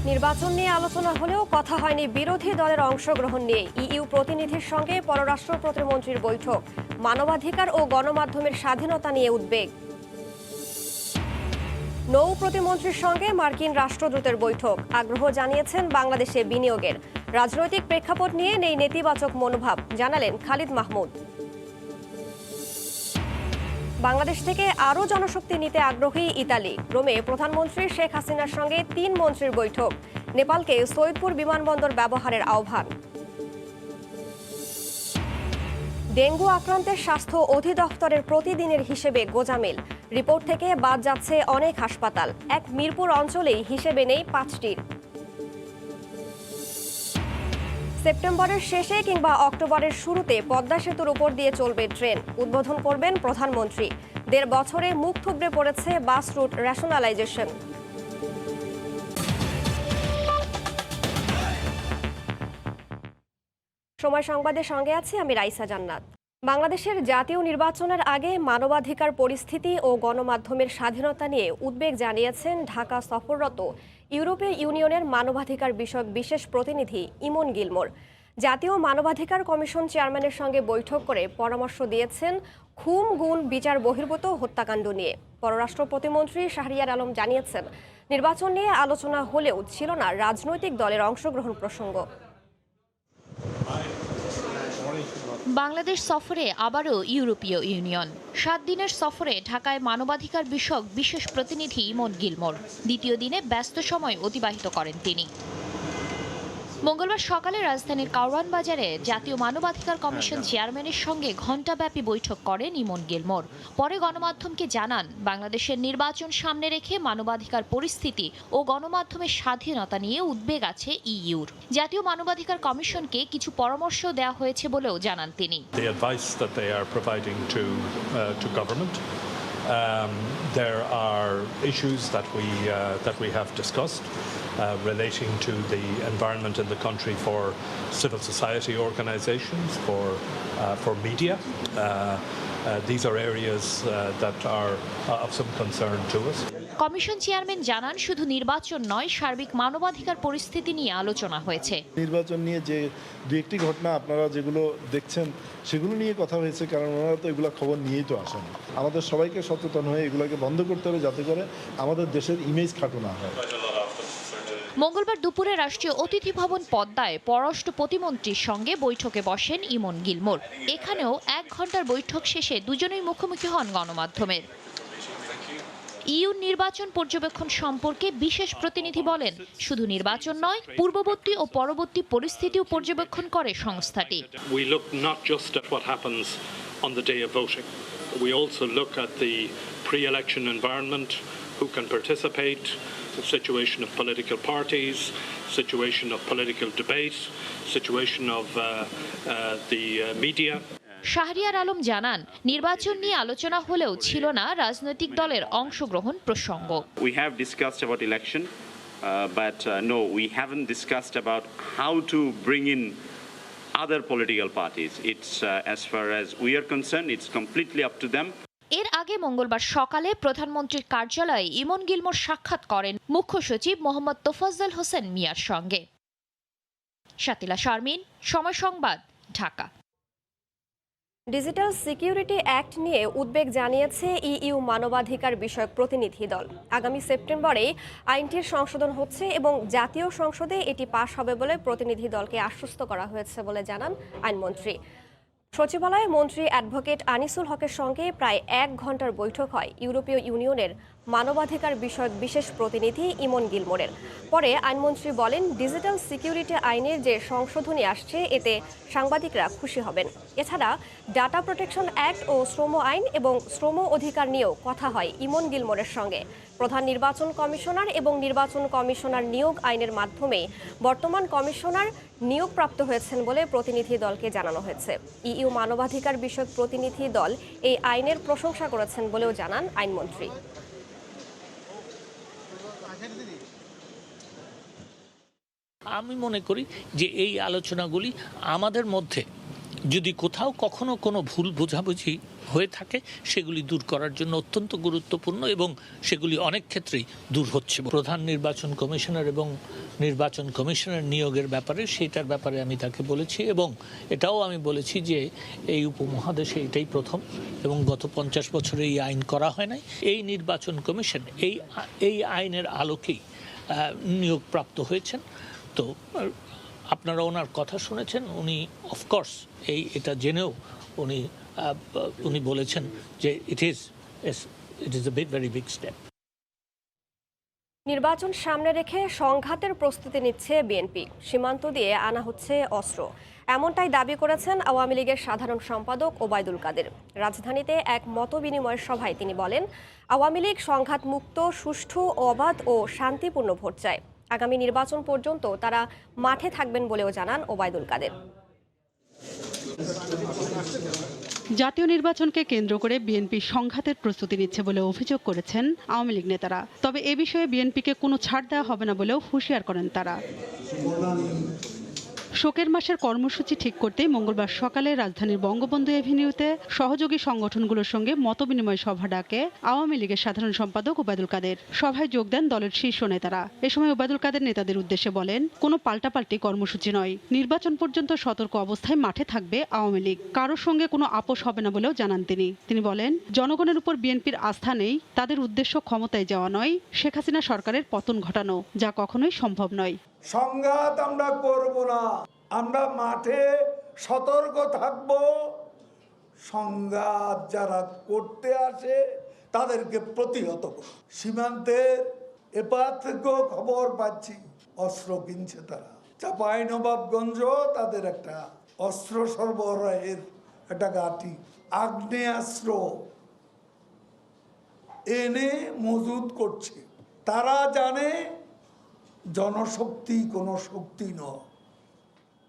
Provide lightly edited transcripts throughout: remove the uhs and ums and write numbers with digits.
নির্বাচন নিয়ে আলোচনা হলেও কথা হয়নি বিরোধী দলের অংশগ্রহণ নিয়ে। ইইউ প্রতিনিধির সঙ্গে পররাষ্ট্র প্রতিমন্ত্রীর বৈঠক। মানবাধিকার ও গণমাধ্যমের স্বাধীনতা নিয়ে উদ্বেগ। নৌ প্রতিমন্ত্রীর সঙ্গে মার্কিন রাষ্ট্রদূতের বৈঠক। আগ্রহ জানিয়েছেন বাংলাদেশে বিনিয়োগের। রাজনৈতিক প্রেক্ষাপট নিয়ে নেই নেতিবাচক মনোভাব, জানালেন খালিদ মাহমুদ। বাংলাদেশ থেকে আরও জনশক্তি নিতে আগ্রহী ইতালি। রোমে প্রধানমন্ত্রী শেখ হাসিনার সঙ্গে 3 মন্ত্রীর বৈঠক। নেপালকে সৈয়দপুর বিমানবন্দর ব্যবহারের আহ্বান। ডেঙ্গু আক্রান্তের স্বাস্থ্য অধিদপ্তরের প্রতিদিনের হিসেবে গোজামিল। রিপোর্ট থেকে বাদ যাচ্ছে অনেক হাসপাতাল। এক মিরপুর অঞ্চলেই হিসেবে নেই 5টির। সেপ্টেম্বরের শেষে কিংবা অক্টোবরের শুরুতে পদ্মা সেতুর উপর দিয়ে চলবে ট্রেন। উদ্বোধন করবেন প্রধানমন্ত্রী। 1.5 বছরে মুখ থুবড়ে পড়েছে বাস রুট রেশনালাইজেশন। সময় সংবাদের সঙ্গে আছি আমি রাইসা জান্নাত। বাংলাদেশের জাতীয় নির্বাচনের আগে মানবাধিকার পরিস্থিতি ও গণমাধ্যমের স্বাধীনতা নিয়ে উদ্বেগ জানিয়েছেন ঢাকা সফররত ইউরোপীয় ইউনিয়নের মানবাধিকার বিষয়ক বিশেষ প্রতিনিধি ইমন গিলমোর। জাতীয় মানবাধিকার কমিশন চেয়ারম্যানের সঙ্গে বৈঠক করে পরামর্শ দিয়েছেন খুন গুম বিচার বহির্ভূত হত্যাকাণ্ড নিয়ে। পররাষ্ট্র প্রতিমন্ত্রী শাহরিয়ার আলম জানিয়েছেন, নির্বাচন নিয়ে আলোচনা হলেও ছিল না রাজনৈতিক দলের অংশগ্রহণ প্রসঙ্গ। বাংলাদেশ সফরে আবারও ইউরোপীয় ইউনিয়ন। 7 দিনের সফরে ঢাকায় মানবাধিকার বিষয়ক বিশেষ প্রতিনিধি ইমন গিলমোর দ্বিতীয় দিনে ব্যস্ত সময় অতিবাহিত করেন তিনি। মঙ্গলবার সকালে রাজধানীর কারওয়ান বাজারে জাতীয় মানবাধিকার কমিশন চেয়ারম্যানের সঙ্গে ঘণ্টাব্যাপী বৈঠক করেন ইমন গিলমোর। পরে গণমাধ্যমকে জানান, বাংলাদেশের নির্বাচন সামনে রেখে মানবাধিকার পরিস্থিতি ও গণমাধ্যমের স্বাধীনতা নিয়ে উদ্বেগ আছে ইইউর। জাতীয় মানবাধিকার কমিশনকে কিছু পরামর্শ দেওয়া হয়েছে বলেও জানান তিনি। There are issues that we have discussed relating to the environment in the country for civil society organisations, for media. These are areas that are of some concern to us. Commission chairman জানান, শুধু নির্বাচন নয়, সার্বিক মানবাধিকার পরিস্থিতি নিয়ে আলোচনা হয়েছে। নির্বাচন নিয়ে যে দু একটি ঘটনা আপনারা যেগুলো দেখছেন সেগুলো নিয়ে কথা হয়েছে, কারণ ওনারা তো এগুলো খবর নিয়েই তো আসেন। আমাদের সবাইকে সচেতন হয়ে এগুলোকে বন্ধ করতে হবে, যাতে করে আমাদের দেশের ইমেজ খাটো না হয়। মঙ্গলবার দুপুরে রাষ্ট্রীয় অতিথি ভবন পদ্মায় পররাষ্ট্র প্রতিমন্ত্রীর সঙ্গে বৈঠকে বসেন ইমন গিলমোর। এখানেও 1 ঘণ্টার বৈঠক শেষে দুজনেই মুখোমুখি হন গণমাধ্যমের। ইইউ নির্বাচন পর্যবেক্ষণ সম্পর্কে বিশেষ প্রতিনিধি বলেন, শুধু নির্বাচন নয়, পূর্ববর্তী ও পরবর্তী পরিস্থিতিও পর্যবেক্ষণ করে সংস্থাটি। We look not just at what happens on the day of voting. We also look at the pre-election environment, who can participate, the situation of political parties, situation of political debate, situation of the media. Shahriar Alam জানান, নির্বাচন নিয়ে আলোচনা হলেও ছিল না রাজনৈতিক দলের অংশগ্রহণ প্রসঙ্গ। We have discussed about election, but no, we haven't discussed about how to bring in other political parties. It's as far as we are concerned, it's completely up to them. এর আগে মঙ্গলবার সকালে প্রধানমন্ত্রীর কার্যালয়ে ইমন গিলমোর সাক্ষাৎ করেন মুখ্য সচিব মোহাম্মদ তোফাজ্জল হোসেন মিয়ার সঙ্গে। শাতিলা শারমিন, সময় সংবাদ, ঢাকা। ডিজিটাল সিকিউরিটি অ্যাক্ট নিয়ে উদ্বেগ জানিয়েছে ইইউ মানবাধিকার বিষয়ক প্রতিনিধি দল। আগামী সেপ্টেম্বরে আইনটির সংশোধন হচ্ছে এবং জাতীয় সংসদে এটি পাশ হবে বলে প্রতিনিধি দলকে আশ্বস্ত করা হয়েছে বলে জানান আইনমন্ত্রী। সচিবালয়ে মন্ত্রী অ্যাডভোকেট আনিসুল হকের সঙ্গে প্রায় 1 ঘণ্টার বৈঠক হয় ইউরোপীয় ইউনিয়নের মানবাধিকার বিষয়ক বিশেষ প্রতিনিধি ইমন গিলমোরের। পরে আইনমন্ত্রী বলেন, ডিজিটাল সিকিউরিটি আইনের যে সংশোধনী আসছে এতে সাংবাদিকরা খুশি হবেন। এছাড়া ডাটা প্রোটেকশন অ্যাক্ট ও শ্রম আইন এবং শ্রম অধিকার নিয়েও কথা হয় ইমন গিলমোরের সঙ্গে। প্রধান নির্বাচন কমিশনার এবং নির্বাচন কমিশনার নিয়োগ আইনের মাধ্যমে বর্তমান কমিশনার নিয়োগপ্রাপ্ত হয়েছেন বলে প্রতিনিধি দলকে জানানো হয়েছে। ইইউ মানবাধিকার বিষয়ক প্রতিনিধি দল এই আইনের প্রশংসা করেছেন বলেও জানান আইনমন্ত্রী। আমি মনে করি যে এই আলোচনাগুলি আমাদের মধ্যে যদি কোথাও কখনো কোনো ভুল বোঝাবুঝি হয়ে থাকে সেগুলি দূর করার জন্য অত্যন্ত গুরুত্বপূর্ণ এবং সেগুলি অনেক ক্ষেত্রেই দূর হচ্ছে। প্রধান নির্বাচন কমিশনার এবং নির্বাচন কমিশনার নিয়োগের ব্যাপারে সেটার ব্যাপারে আমি তাকে বলেছি এবং এটাও আমি বলেছি যে এই উপমহাদেশে এটাই প্রথম এবং গত 50 বছরে এই আইন করা হয় নাই। এই নির্বাচন কমিশন এই আইনের আলোকেই নিয়োগপ্রাপ্ত হয়েছেন। তো আপনারা ওনার কথা শুনেছেন, উনি অফকোর্স এটা জেনেও উনি বলেছেন যে it is a very big step. নির্বাচন সামনে রেখে সংঘাতের প্রস্তুতি নিচ্ছে বিএনপি, সীমান্ত দিয়ে আনা হচ্ছে অস্ত্র, এমনটাই দাবি করেছেন আওয়ামী লীগের সাধারণ সম্পাদক ওবায়দুল কাদের। রাজধানীতে এক মতবিনিময় সভায় তিনি বলেন, আওয়ামী লীগ সংঘাত মুক্ত, সুষ্ঠু, অবাধ ও শান্তিপূর্ণ ভোট চায়। আগামী নির্বাচন পর্যন্ত তারা মাঠে থাকবেন বলেও জানান ওবায়দুল কাদের। জাতীয় নির্বাচনকে কেন্দ্র করে বিএনপি সংঘাতের প্রস্তুতি নিচ্ছে বলে অভিযোগ করেছেন আওয়ামী লীগ নেতারা। তবে এ বিষয়ে বিএনপিকে কোনো ছাড় দেওয়া হবে না বলেও হুঁশিয়ার করেন তারা। শোকের মাসের কর্মসূচি ঠিক করতে মঙ্গলবার সকালে রাজধানীর বঙ্গবন্ধু এভিনিউতে সহযোগী সংগঠনগুলোর সঙ্গে মতবিনিময় সভা ডাকে আওয়ামী লীগের সাধারণ সম্পাদক ওবায়দুল কাদের। সভায় যোগ দেন দলের শীর্ষ নেতারা। এ সময় ওবায়দুল কাদের নেতাদের উদ্দেশ্যে বলেন, কোনো পাল্টাপাল্টি কর্মসূচি নয়, নির্বাচন পর্যন্ত সতর্ক অবস্থায় মাঠে থাকবে আওয়ামী লীগ, কারোর সঙ্গে কোনো আপোষ হবে না বলেও জানান তিনি বলেন, জনগণের উপর বিএনপির আস্থা নেই, তাদের উদ্দেশ্য ক্ষমতায় যাওয়া নয়, শেখ হাসিনা সরকারের পতন ঘটানো, যা কখনোই সম্ভব নয়। সংঘাত আমরা করব না, আমরা মাঠে সতর্ক থাকব। সংঘাত যারা করতে আসে তাদেরকে প্রতিহত করব। সীমান্তের এপার থেকেও খবর পাচ্ছি অস্ত্র কিনছে তারা। চাঁপাইনবাবগঞ্জ তাদের একটা অস্ত্র সরবরাহের একটা ঘাঁটি, আগ্নেয়াস্ত্র এনে মজুদ করছে। তারা জানে জনশক্তি কোনো শক্তি নয়,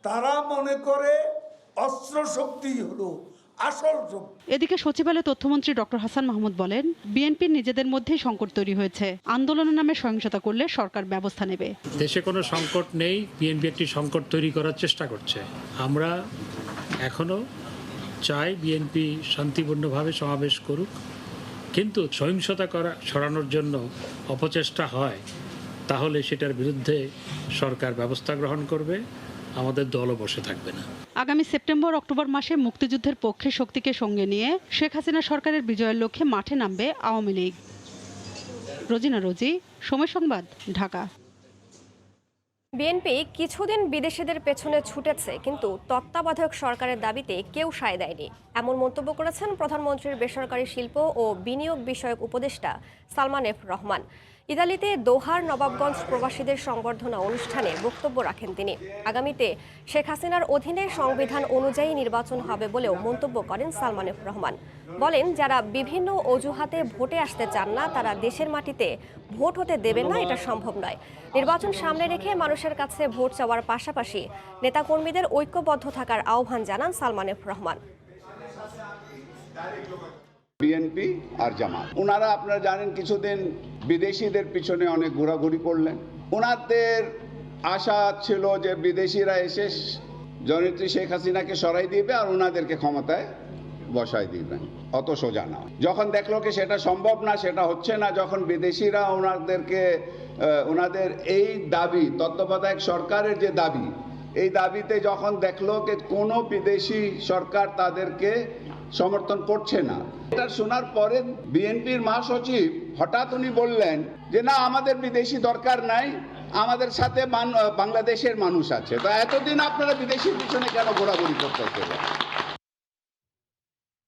তারা মনে করে অস্ত্র শক্তি হলো আসল শক্তি। এদিকে সচিবালয় তথ্যমন্ত্রী ডক্টর হাসান মাহমুদ বলেন, বিএনপির নিজেদের মধ্যেই সংকট তৈরি হয়েছে, আন্দোলনের নামে সহিংসতা করলে সরকার ব্যবস্থা নেবে। দেশে কোনো সংকট নেই, বিএনপি একটি সংকট তৈরি করার চেষ্টা করছে। আমরা এখনো চাই বিএনপি শান্তিপূর্ণভাবে সমাবেশ করুক, কিন্তু সহিংসতা সরানোর জন্য অপচেষ্টা হয় তাহলে সেটার বিরুদ্ধে সরকার ব্যবস্থা গ্রহণ করবে, আমাদের দলও বসে থাকবে না। আগামী সেপ্টেম্বর অক্টোবর মাসে মুক্তিযুদ্ধের পক্ষে শক্তিকে সঙ্গে নিয়ে শেখ হাসিনা সরকারের বিজয়ের লক্ষ্যে মাঠে নামবে আওয়ামী লীগ। রোজিনা রোজি, সময় সংবাদ, ঢাকা। বিএনপি কিছুদিন বিদেশিদের পেছনে ছুটেছে, কিন্তু তত্ত্বাবধায়ক সরকারের দাবিতে কেউ সায় দেয়নি, এমন মন্তব্য করেছেন প্রধানমন্ত্রীর বেসরকারি শিল্প ও বিনিয়োগ বিষয়ক উপদেষ্টা সালমান এফ রহমান। ইতালিতে দোহার নবাবগঞ্জ প্রবাসীদের সংবর্ধনা অনুষ্ঠানে বক্তব্য রাখেন তিনি। আগামীতে শেখ হাসিনার অধীনে সংবিধান অনুযায়ী নির্বাচন হবে বলেও মন্তব্য করেন সালমান এফ রহমান। বলেন, যারা বিভিন্ন অজুহাতে ভোটে আসতে চান না তারা দেশের মাটিতে ভোট হতে দেবেন না, এটা সম্ভব নয়। নির্বাচন সামনে রেখে মানুষের কাছে ভোট চাওয়ার পাশাপাশি নেতাকর্মীদের ঐক্যবদ্ধ থাকার আহ্বান জানান সালমান এফ রহমান। বিএনপি আর জামাত, ওনারা আপনারা জানেন কিছুদিন বিদেশিদের পিছনে অনেক ঘোরাঘুরি করলেন। ওনাদের আশা ছিল যে বিদেশিরা এসে জননেত্রী শেখ হাসিনাকে সরাই দিবে আর ওনাদেরকে ক্ষমতায় বসাই দিবেন। অত সোজা না। যখন দেখলো কি সেটা সম্ভব না, সেটা হচ্ছে না, যখন বিদেশিরা ওনাদের এই দাবি, তত্ত্বাবধায়ক সরকারের যে দাবি, এই দাবিতে যখন দেখলো যে কোনো বিদেশি সরকার তাদেরকে সমর্থন করছে না, এটা শোনার পরে বিএনপির মহাসচিব হঠাৎ উনি বললেন যে না, আমাদের বিদেশি দরকার নাই, আমাদের সাথে বাংলাদেশের মানুষ আছে। তো এতদিন আপনারা বিদেশির পিছনে কেন ঘোরাঘুরি করতেছিলেন?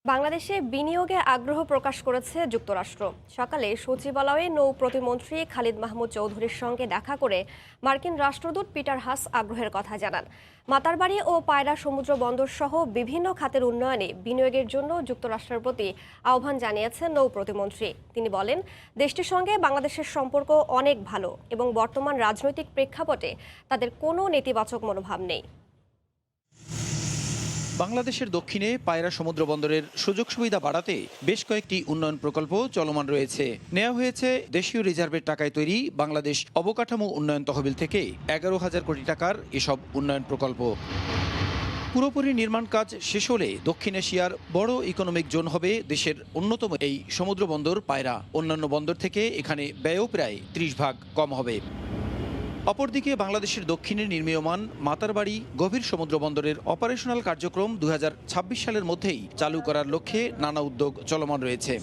বাংলাদেশে বিনিয়োগে আগ্রহ প্রকাশ করেছে যুক্তরাষ্ট্র। সকালে সচিবালয়ে নৌ প্রতিমন্ত্রী খালিদ মাহমুদ চৌধুরীর সঙ্গে দেখা করে মার্কিন রাষ্ট্রদূত পিটার হাস আগ্রহের কথা জানান। মাতারবাড়ি ও পায়রা সমুদ্র বন্দর সহ বিভিন্ন খাতের উন্নয়নে বিনিয়োগের জন্য যুক্তরাষ্ট্রের প্রতি আহ্বান জানিয়েছেন নৌ প্রতিমন্ত্রী। তিনি বলেন, দেশটির সঙ্গে বাংলাদেশের সম্পর্ক অনেক ভালো এবং বর্তমান রাজনৈতিক প্রেক্ষাপটে তাদের কোনো নেতিবাচক মনোভাব নেই। বাংলাদেশের দক্ষিণে পায়রা সমুদ্র বন্দরের সুযোগ সুবিধা বাড়াতে বেশ কয়েকটি উন্নয়ন প্রকল্প চলমান রয়েছে। নেওয়া হয়েছে দেশীয় রিজার্ভের টাকায় তৈরি বাংলাদেশ অবকাঠামো উন্নয়ন তহবিল থেকে 11,000 কোটি টাকার এসব উন্নয়ন প্রকল্প। পুরোপুরি নির্মাণ কাজ শেষ হলে দক্ষিণ এশিয়ার বড় ইকোনমিক জোন হবে দেশের অন্যতম এই সমুদ্র বন্দর পায়রা। অন্যান্য বন্দর থেকে এখানে ব্যয়ও প্রায় 30% কম হবে। অপরদিকে বাংলাদেশের দক্ষিণে নির্মীয়মান মাতারবাড়ি গভীর সমুদ্র বন্দরের অপারেশনাল কার্যক্রম 2026 সালের মধ্যেই চালু করার লক্ষ্যে নানা উদ্যোগ চলমান রয়েছে।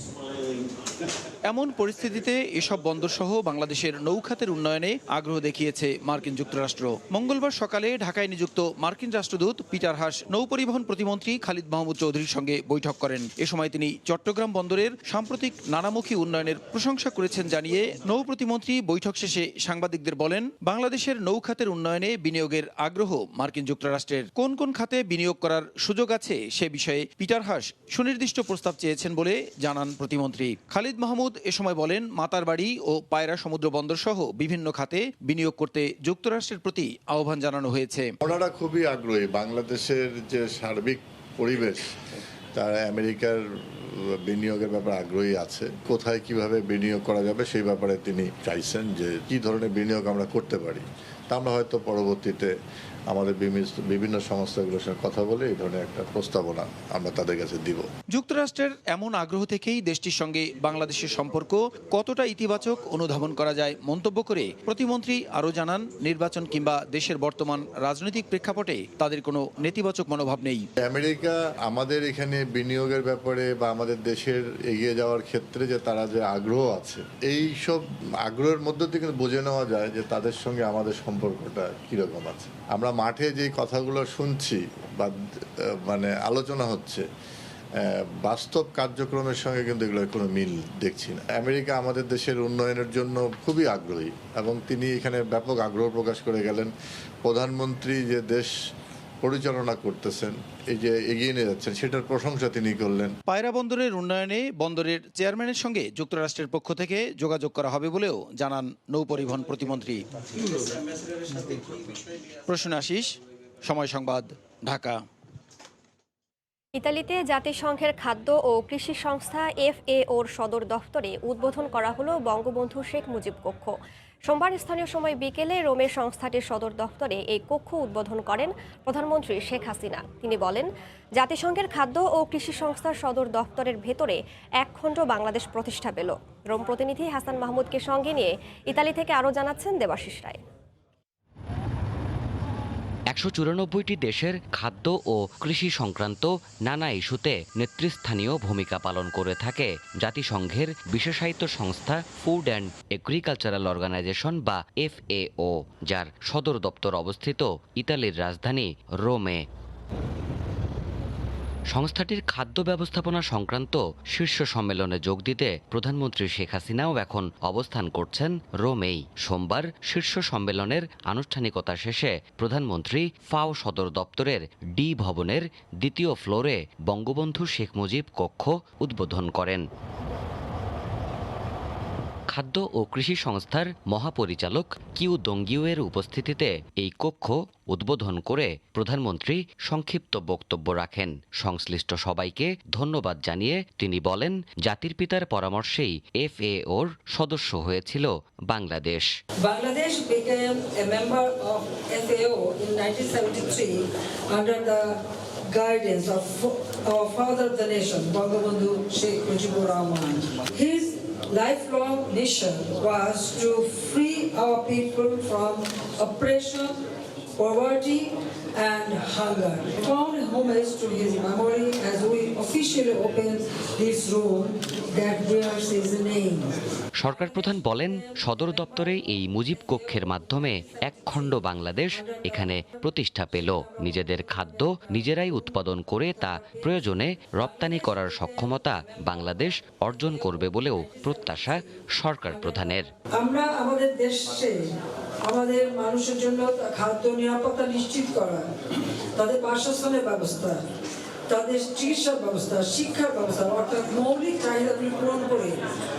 এমন পরিস্থিতিতে এসব বন্দরসহ বাংলাদেশের নৌখাতের উন্নয়নে আগ্রহ দেখিয়েছে মার্কিন যুক্তরাষ্ট্র। মঙ্গলবার সকালে ঢাকায় নিযুক্ত মার্কিন রাষ্ট্রদূত পিটার হাস নৌপরিবহন প্রতিমন্ত্রী খালিদ মাহমুদ চৌধুরীর সঙ্গে বৈঠক করেন। এ সময় তিনি চট্টগ্রাম বন্দরের সাম্প্রতিক নানামুখী উন্নয়নের প্রশংসা করেছেন জানিয়ে নৌ প্রতিমন্ত্রী বৈঠক শেষে সাংবাদিকদের বলেন, বাংলাদেশের নৌখাতের উন্নয়নে বিনিয়োগের আগ্রহ মার্কিন যুক্তরাষ্ট্রের। কোন কোন খাতে বিনিয়োগ করার সুযোগ আছে সে বিষয়ে পিটার হাস সুনির্দিষ্ট প্রস্তাব চেয়েছেন বলে জানান প্রতিমন্ত্রী। খালিদ মাহমুদ এ সময় বলেন, মাতারবাড়ি ও পায়রা সমুদ্র বন্দর সহ বিভিন্ন খাতে বিনিয়োগ করতে যুক্তরাষ্ট্রের প্রতি আহ্বান জানানো হয়েছে। ওনারা খুবই আগ্রহী। বাংলাদেশের যে সার্বিক পরিবেশ, তারা আমেরিকার বিনিয়োগের ব্যাপারে আগ্রহী আছে। কোথায় কিভাবে বিনিয়োগ করা যাবে সেই ব্যাপারে তিনি চাইছেন যে কি ধরনের বিনিয়োগ আমরা করতে পারি। তা আমরা হয়তো পরবর্তীতে আমাদের বিভিন্ন সংস্থাগুলোর সঙ্গে কথা বলে এই ধরনের একটা প্রস্তাবনা আমরা তাদের কাছে দিব। যুক্তরাষ্ট্রের এমন আগ্রহ থেকেই দেশটির সঙ্গে বাংলাদেশের সম্পর্ক কতটা ইতিবাচক অনুধাবন করা যায় মন্তব্য করে প্রতিমন্ত্রী আরও জানান, নির্বাচন কিংবা দেশের বর্তমান রাজনৈতিক প্রেক্ষাপটে তাদের কোনো নেতিবাচক মনোভাব নেই। আমেরিকা আমাদের এখানে বিনিয়োগের ব্যাপারে বা আমাদের দেশের এগিয়ে যাওয়ার ক্ষেত্রে যে তারা যে আগ্রহ আছে, এই সব আগ্রহের মধ্য থেকে বোঝে নেওয়া যায় যে তাদের সঙ্গে আমাদের সম্পর্কটা কিরকম আছে। আমরা মাঠে যে কথাগুলো শুনছি বা মানে আলোচনা হচ্ছে, বাস্তব কার্যক্রমের সঙ্গে কিন্তু এগুলোর কোনো মিল দেখছি না। আমেরিকা আমাদের দেশের উন্নয়নের জন্য খুবই আগ্রহী এবং তিনি এখানে ব্যাপক আগ্রহ প্রকাশ করে গেলেন। প্রধানমন্ত্রী যে দেশ পরিচালনা করতেছেন, এই যে এগিয়ে নিয়ে যাচ্ছেন, সেটার প্রশংসা তিনি করলেন। পায়রা বন্দরের উন্নয়নে বন্দরের চেয়ারম্যানের সঙ্গে যুক্তরাষ্ট্রের পক্ষ থেকে যোগাযোগ করা হবে বলেও জানান নৌপরিবহন প্রতিমন্ত্রী। প্রসূন আশিস, সময় সংবাদ, ঢাকা। ইতালিতে জাতিসংঘের খাদ্য ও কৃষি সংস্থা FAOর সদর দফতরে উদ্বোধন করা হলো বঙ্গবন্ধু শেখ মুজিব কক্ষ। সোমবার স্থানীয় সময় বিকেলে রোমের সংস্থাটির সদর দফতরে এই কক্ষ উদ্বোধন করেন প্রধানমন্ত্রী শেখ হাসিনা। তিনি বলেন, জাতিসংঘের খাদ্য ও কৃষি সংস্থার সদর দফতরের ভেতরে একখণ্ড বাংলাদেশ প্রতিষ্ঠা পেল। রোম প্রতিনিধি হাসান মাহমুদকে সঙ্গে নিয়ে ইতালি থেকে আরও জানাচ্ছেন দেবাশিস রায়। 194টি দেশের খাদ্য ও কৃষি সংক্রান্ত নানা ইস্যুতে নেতৃস্থানীয় ভূমিকা পালন করে থাকে জাতিসংঘের বিশেষায়িত সংস্থা ফুড অ্যান্ড এগ্রিকালচারাল অর্গানাইজেশন বা FAO, যার সদর দপ্তর অবস্থিত ইতালির রাজধানী রোমে। সংস্থাটির খাদ্য ব্যবস্থাপনা সংক্রান্ত শীর্ষ সম্মেলনে যোগ দিতে প্রধানমন্ত্রী শেখ হাসিনাও এখন অবস্থান করছেন রোমেই। সোমবার শীর্ষ সম্মেলনের আনুষ্ঠানিকতা শেষে প্রধানমন্ত্রী FAO সদর দপ্তরের ডি ভবনের 2য় ফ্লোরে বঙ্গবন্ধু শেখ মুজিব কক্ষ উদ্বোধন করেন। খাদ্য ও কৃষি সংস্থার মহাপরিচালক কিউ দঙ্গিউয়ের উপস্থিতিতে এই কক্ষ উদ্বোধন করে প্রধানমন্ত্রী সংক্ষিপ্ত বক্তব্য রাখেন। সংশ্লিষ্ট সবাইকে ধন্যবাদ জানিয়ে তিনি বলেন, জাতির পিতার পরামর্শেই FAOর সদস্য হয়েছিল Bangladesh. Bangladesh became a member of FAO in 1973 under the guidance of our father of the nation, Bangabandhu Sheikh Mujibur Rahman. His lifelong mission was to free our people from oppression, poverty and hunger. Found homage to his memory as we officially open this room that bears his name. সরকার প্রধান বলেন, সদর দপ্তরে এই মুজিব কক্ষের মাধ্যমে একখণ্ড বাংলাদেশ এখানে প্রতিষ্ঠা পেল। নিজেদের খাদ্য নিজেরাই উৎপাদন করে তা প্রয়োজনে রপ্তানি করার সক্ষমতা বাংলাদেশ অর্জন করবে বলেও প্রত্যাশা সরকার প্রধানের। আমরা আমাদের দেশে আমাদের মানুষের জন্য খাদ্য নিরাপত্তা নিশ্চিত করা, তাদের বাসস্থানের ব্যবস্থা, তাদের চিকিৎসার ব্যবস্থা, শিক্ষার ব্যবস্থা, অর্থাৎ মৌলিক চাহিদাগুলি পূরণ করে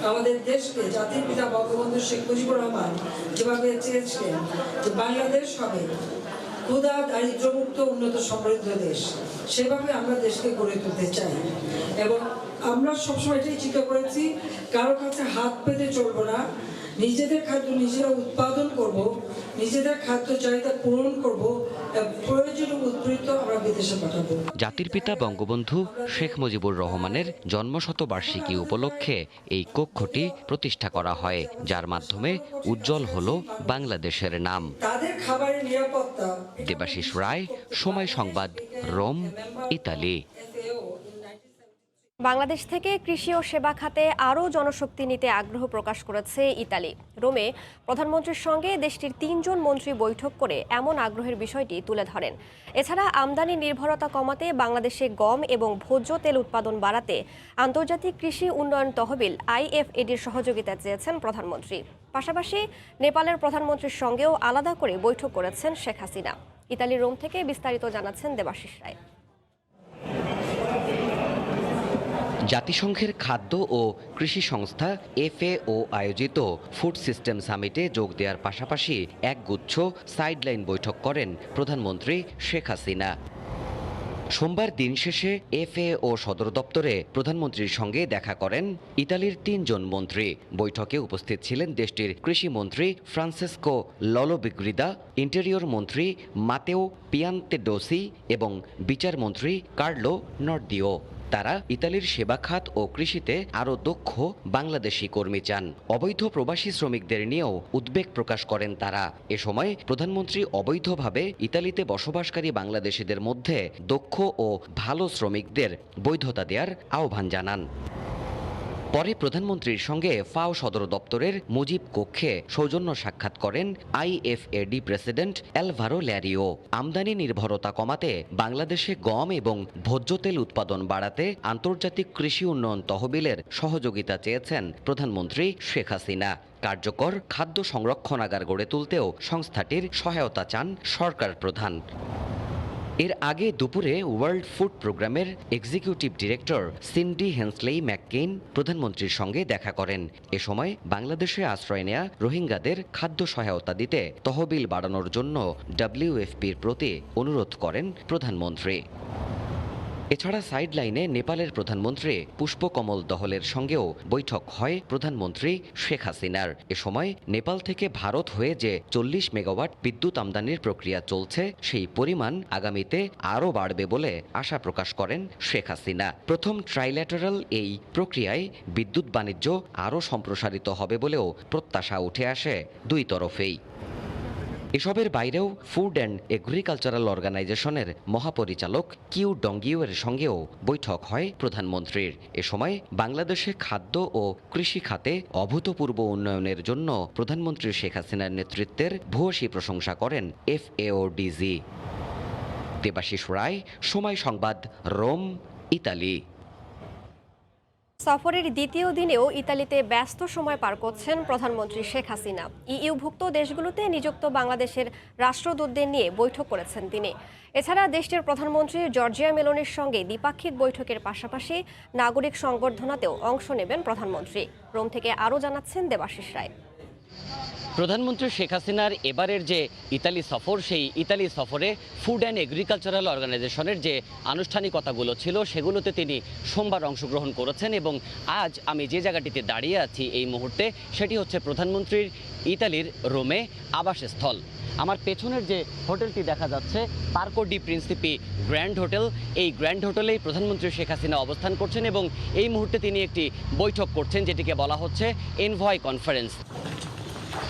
আমাদের দেশকে জাতির পিতা বঙ্গবন্ধু শেখ মুজিবুর রহমান যেভাবে চেয়েছিলেন যে বাংলাদেশ হবে ক্ষুধা দারিদ্র্যমুক্ত উন্নত সমৃদ্ধ দেশ, সেভাবে আমরা দেশকে গড়ে তুলতে চাই। এবং আমরা সবসময় এটাই চিন্তা করেছি, কারোর কাছে হাত পেতে চলবো না, নিজেদের খাদ্য নিজেরা উৎপাদন করব, নিজেদের খাদ্য চাহিদা পূরণ করব, প্রয়োজনীয় উদ্বৃত্ত আমরা বিদেশে পাঠাবো। জাতির পিতা বঙ্গবন্ধু শেখ মুজিবুর রহমানের জন্মশতবার্ষিকী উপলক্ষে এই কক্ষটি প্রতিষ্ঠা করা হয়, যার মাধ্যমে উজ্জ্বল হলো বাংলাদেশের নাম। তাদের খাবারের নিরাপত্তা। দেবাশিস রায়, সময় সংবাদ, রোম, ইতালি। বাংলাদেশ থেকে কৃষি ও সেবা খাতে আরও জনশক্তি নিতে আগ্রহ প্রকাশ করেছে ইতালি। রোমে প্রধানমন্ত্রীর সঙ্গে দেশটির 3 জন মন্ত্রী বৈঠক করে এমন আগ্রহের বিষয়টি তুলে ধরেন। এছাড়া আমদানি নির্ভরতা কমাতে বাংলাদেশে গম এবং ভোজ্য তেল উৎপাদন বাড়াতে আন্তর্জাতিক কৃষি উন্নয়ন তহবিল IFADর সহযোগিতা চেয়েছেন প্রধানমন্ত্রী। পাশাপাশি নেপালের প্রধানমন্ত্রীর সঙ্গেও আলাদা করে বৈঠক করেছেন শেখ হাসিনা। ইতালির রোম থেকে বিস্তারিত জানাচ্ছেন দেবাশিস রায়। জাতিসংঘের খাদ্য ও কৃষি সংস্থা FAO আয়োজিত ফুড সিস্টেম সামিটে যোগ দেওয়ার পাশাপাশি একগুচ্ছ সাইডলাইন বৈঠক করেন প্রধানমন্ত্রী শেখ হাসিনা। সোমবার দিন শেষে FAO সদর দপ্তরে প্রধানমন্ত্রীর সঙ্গে দেখা করেন ইতালির 3 জন মন্ত্রী। বৈঠকে উপস্থিত ছিলেন দেশটির কৃষিমন্ত্রী ফ্রান্সেসকো ললোবিগ্রিদা, ইন্টেরিয়র মন্ত্রী মাতেও পিয়ান্তেডোসি এবং বিচারমন্ত্রী কার্লো নর্দিও। তারা ইতালির সেবা খাত ও কৃষিতে আরও দক্ষ বাংলাদেশি কর্মী চান। অবৈধ প্রবাসী শ্রমিকদের নিয়েও উদ্বেগ প্রকাশ করেন তারা। এ সময় প্রধানমন্ত্রী অবৈধভাবে ইতালিতে বসবাসকারী বাংলাদেশিদের মধ্যে দক্ষ ও ভালো শ্রমিকদের বৈধতা দেওয়ার আহ্বান জানান। পরে প্রধানমন্ত্রীর সঙ্গে FAO সদর দপ্তরের মুজিব কক্ষে সৌজন্য সাক্ষাৎ করেন IFAD প্রেসিডেন্ট অ্যালভারো ল্যারিও। আমদানি নির্ভরতা কমাতে বাংলাদেশে গম এবং ভোজ্য তেল উৎপাদন বাড়াতে আন্তর্জাতিক কৃষি উন্নয়ন তহবিলের সহযোগিতা চেয়েছেন প্রধানমন্ত্রী শেখ হাসিনা। কার্যকর খাদ্য সংরক্ষণাগার গড়ে তুলতেও সংস্থাটির সহায়তা চান সরকার প্রধান। এর আগে দুপুরে ওয়ার্ল্ড ফুড প্রোগ্রামের এক্সিকিউটিভ ডিরেক্টর সিন্ডি হেন্সলেই ম্যাককেইন প্রধানমন্ত্রীর সঙ্গে দেখা করেন। এ সময় বাংলাদেশে আশ্রয় নেয়া রোহিঙ্গাদের খাদ্য সহায়তা দিতে তহবিল বাড়ানোর জন্য WFPর প্রতি অনুরোধ করেন প্রধানমন্ত্রী। এছাড়া সাইডলাইনে নেপালের প্রধানমন্ত্রী পুষ্পকমল দহলের সঙ্গেও বৈঠক হয় প্রধানমন্ত্রী শেখ হাসিনার। এ সময় নেপাল থেকে ভারত হয়ে যে 40 মেগাওয়াট বিদ্যুৎ আমদানির প্রক্রিয়া চলছে, সেই পরিমাণ আগামীতে আরও বাড়বে বলে আশা প্রকাশ করেন শেখ হাসিনা। প্রথম ট্রাইল্যাটারাল এই প্রক্রিয়ায় বিদ্যুৎ বাণিজ্য আরও সম্প্রসারিত হবে বলেও প্রত্যাশা উঠে আসে দুই তরফেই। এসবের বাইরেও ফুড অ্যান্ড এগ্রিকালচারাল অর্গানাইজেশনের মহাপরিচালক কিউ ডঙ্গিউয়ের সঙ্গেও বৈঠক হয় প্রধানমন্ত্রীর। এ সময় বাংলাদেশে খাদ্য ও কৃষি খাতে অভূতপূর্ব উন্নয়নের জন্য প্রধানমন্ত্রী শেখ হাসিনার নেতৃত্বের ভূয়সী প্রশংসা করেন FAO-DG। দেবাশিস রায়, সময় সংবাদ, রোম, ইতালি। সফরের দ্বিতীয় দিনেও ইতালিতে ব্যস্ত সময় পার করছেন প্রধানমন্ত্রী শেখ হাসিনা। ইইউভুক্ত দেশগুলোতে নিযুক্ত বাংলাদেশের রাষ্ট্রদূতদের নিয়ে বৈঠক করেছেন তিনি। এছাড়া দেশটির প্রধানমন্ত্রী জর্জিয়া মেলোনির সঙ্গে দ্বিপাক্ষিক বৈঠকের পাশাপাশি নাগরিক সংবর্ধনাতেও অংশ নেবেন প্রধানমন্ত্রী। রোম থেকে আরও জানাচ্ছেন দেবাশিস রায়। প্রধানমন্ত্রী শেখ হাসিনার এবারের যে ইতালি সফর, সেই ইতালি সফরে ফুড অ্যান্ড এগ্রিকালচারাল অর্গানাইজেশনের যে আনুষ্ঠানিকতাগুলো ছিল সেগুলোতে তিনি সোমবার অংশগ্রহণ করেছেন এবং আজ আমি যে জায়গাটিতে দাঁড়িয়ে আছি এই মুহূর্তে সেটি হচ্ছে প্রধানমন্ত্রীর ইতালির রোমে আবাসস্থল। আমার পেছনের যে হোটেলটি দেখা যাচ্ছে পার্কো ডি প্রিন্সিপি গ্র্যান্ড হোটেল, এই গ্র্যান্ড হোটেলেই প্রধানমন্ত্রী শেখ হাসিনা অবস্থান করছেন এবং এই মুহূর্তে তিনি একটি বৈঠক করছেন যেটিকে বলা হচ্ছে এনভয় কনফারেন্স।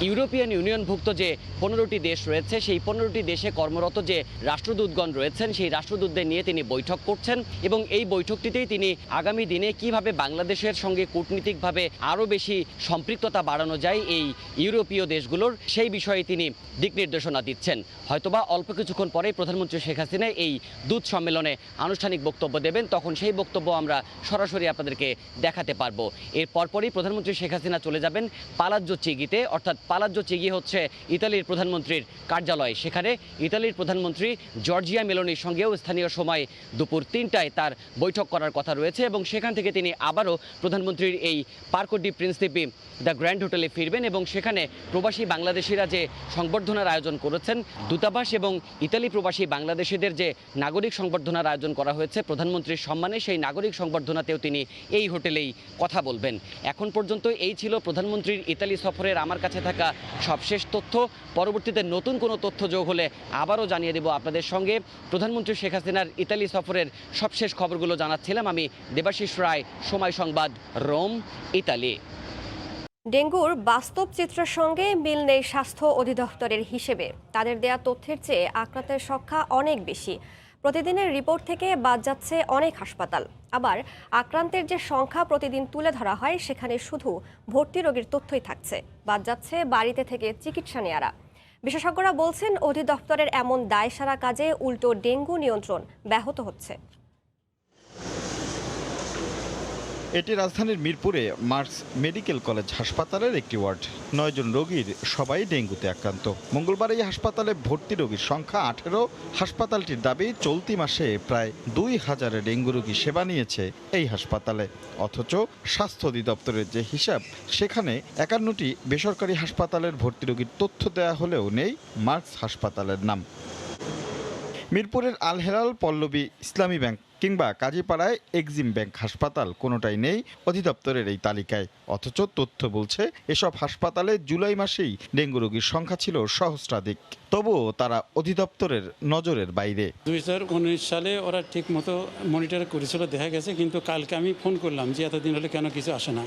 ইউরোপিয়ান ইউনিয়নভুক্ত যে 15টি দেশ রয়েছে সেই 15টি দেশে কর্মরত যে রাষ্ট্রদূতগণ রয়েছেন সেই রাষ্ট্রদূতদের নিয়ে তিনি বৈঠক করছেন এবং এই বৈঠকটিতেই তিনি আগামী দিনে কিভাবে বাংলাদেশের সঙ্গে কূটনীতিকভাবে আরও বেশি সম্পৃক্ততা বাড়ানো যায় এই ইউরোপীয় দেশগুলোর, সেই বিষয়ে তিনি দিক নির্দেশনা দিচ্ছেন। হয়তোবা অল্প কিছুক্ষণ পরেই প্রধানমন্ত্রী শেখ হাসিনা এই দূত সম্মেলনে আনুষ্ঠানিক বক্তব্য দেবেন, তখন সেই বক্তব্য আমরা সরাসরি আপনাদেরকে দেখাতে পারবো। এর পরপরই প্রধানমন্ত্রী শেখ হাসিনা চলে যাবেন পালাজ্জো চিগিতে, অর্থাৎ পালাজ্জো চিগি হচ্ছে ইতালির প্রধানমন্ত্রীর কার্যালয়। সেখানে ইতালির প্রধানমন্ত্রী জর্জিয়া মেলোনির সঙ্গেও স্থানীয় সময় দুপুর 3টায় তার বৈঠক করার কথা রয়েছে এবং সেখান থেকে তিনি আবারও প্রধানমন্ত্রীর এই পার্কো ডি প্রিন্সিপি দ্য গ্র্যান্ড হোটেলে ফিরবেন এবং সেখানে প্রবাসী বাংলাদেশিরা যে সংবর্ধনার আয়োজন করেছেন, দূতাবাস এবং ইতালি প্রবাসী বাংলাদেশিদের যে নাগরিক সংবর্ধনার আয়োজন করা হয়েছে প্রধানমন্ত্রীর সম্মানে, সেই নাগরিক সংবর্ধনাতেও তিনি এই হোটেলেই কথা বলবেন। এখন পর্যন্ত এই ছিল প্রধানমন্ত্রীর ইতালি সফরের আমার কাছে থাকা সবশেষ তথ্য। পরবর্তীতে নতুন কোনো তথ্য যোগ হলে আবারও জানিয়ে দেব আপনাদের সঙ্গে। প্রধানমন্ত্রী শেখ হাসিনার ইতালি সফরের সবশেষ খবরগুলো জানাচ্ছিলাম আমি দেবাশিস রায়, সময় সংবাদ, রোম, ইতালি। ডেঙ্গুর বাস্তব চিত্রের সঙ্গে মিল নেই স্বাস্থ্য অধিদপ্তরের হিসেবে। তাদের দেয়া তথ্যের চেয়ে আক্রান্তের সংখ্যা অনেক বেশি। প্রতিদিনের রিপোর্ট থেকে বাদ যাচ্ছে অনেক হাসপাতাল। আবার আক্রান্তের যে সংখ্যা প্রতিদিন তুলে ধরা হয় সেখানে শুধু ভর্তি রোগীর তথ্যই থাকছে, বাদ যাচ্ছে বাড়িতে থেকে চিকিৎসা নেয়ারা। বিশেষজ্ঞরা বলছেন অধিদপ্তরের এমন দায়সারা কাজে উল্টো ডেঙ্গু নিয়ন্ত্রণ ব্যাহত হচ্ছে। এটি রাজধানীর মিরপুরে মার্কস মেডিকেল কলেজ হাসপাতালের একটি ওয়ার্ড। 9 জন রোগীর সবাই ডেঙ্গুতে আক্রান্ত। মঙ্গলবার এই হাসপাতালে ভর্তি রোগীর সংখ্যা 18। হাসপাতালটির দাবি চলতি মাসে প্রায় 2000 ডেঙ্গু রোগী সেবা নিয়েছে এই হাসপাতালে। অথচ স্বাস্থ্য অধিদপ্তরের যে হিসাব, সেখানে 51টি বেসরকারি হাসপাতালের ভর্তি রোগীর তথ্য দেয়া হলেও নেই মার্কস হাসপাতালের নাম। মিরপুরের আল হেলাল, পল্লবী ইসলামী ব্যাংক কিংবা কাজীপাড়ায় এক্সিম ব্যাংক হাসপাতাল কোনোটাই নেই অধিদপ্তরের এই তালিকায়। অথচ তথ্য বলছে এসব হাসপাতালে জুলাই মাসেই ডেঙ্গু রোগীর সংখ্যা ছিল সহস্রাধিক। তবুও তারা অধিদপ্তরের নজরের বাইরে। 2019 সালে ওরা ঠিক মতো মনিটর করেছিল, দেখা গেছে, কিন্তু কালকে আমি ফোন করলাম যে এতদিন হলে কেন কিছু আসে না।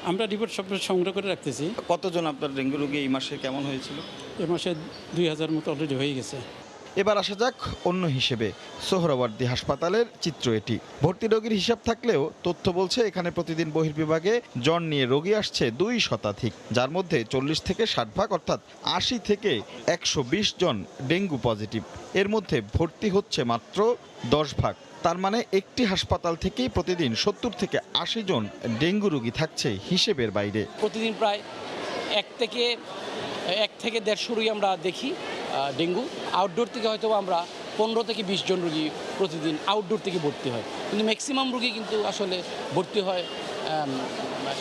আমরা রিপোর্ট সব সংগ্রহ করে রাখতেছি। কতজন আপনার ডেঙ্গু রোগী এই মাসে কেমন হয়েছিল? এ মাসে 2000 মতো অলরেডি হয়ে গেছে। এবার আসা যাক অন্য হিসেবে। সোহরাওয়ার্দী হাসপাতালের চিত্র এটি। ভর্তি রোগীর হিসাব থাকলেও তথ্য বলছে এখানে প্রতিদিন বহির্বিভাগে জ্বর নিয়ে রোগী আসছে 2 শতাধিক, যার মধ্যে 40 থেকে 60 ভাগ অর্থাৎ 80 থেকে 120 জন ডেঙ্গু পজিটিভ। এর মধ্যে ভর্তি হচ্ছে মাত্র 10 ভাগ। তার মানে একটি হাসপাতাল থেকেই প্রতিদিন 70 থেকে 80 জন ডেঙ্গু রোগী থাকছে হিসেবের বাইরে। প্রতিদিন প্রায় 1 থেকে 150 রোগী আমরা দেখি ডেঙ্গু। আউটডোর থেকে হয়তো আমরা 15 থেকে 20 জন রোগী প্রতিদিন আউটডোর থেকে ভর্তি হয়, কিন্তু ম্যাক্সিমাম রোগী কিন্তু আসলে ভর্তি হয়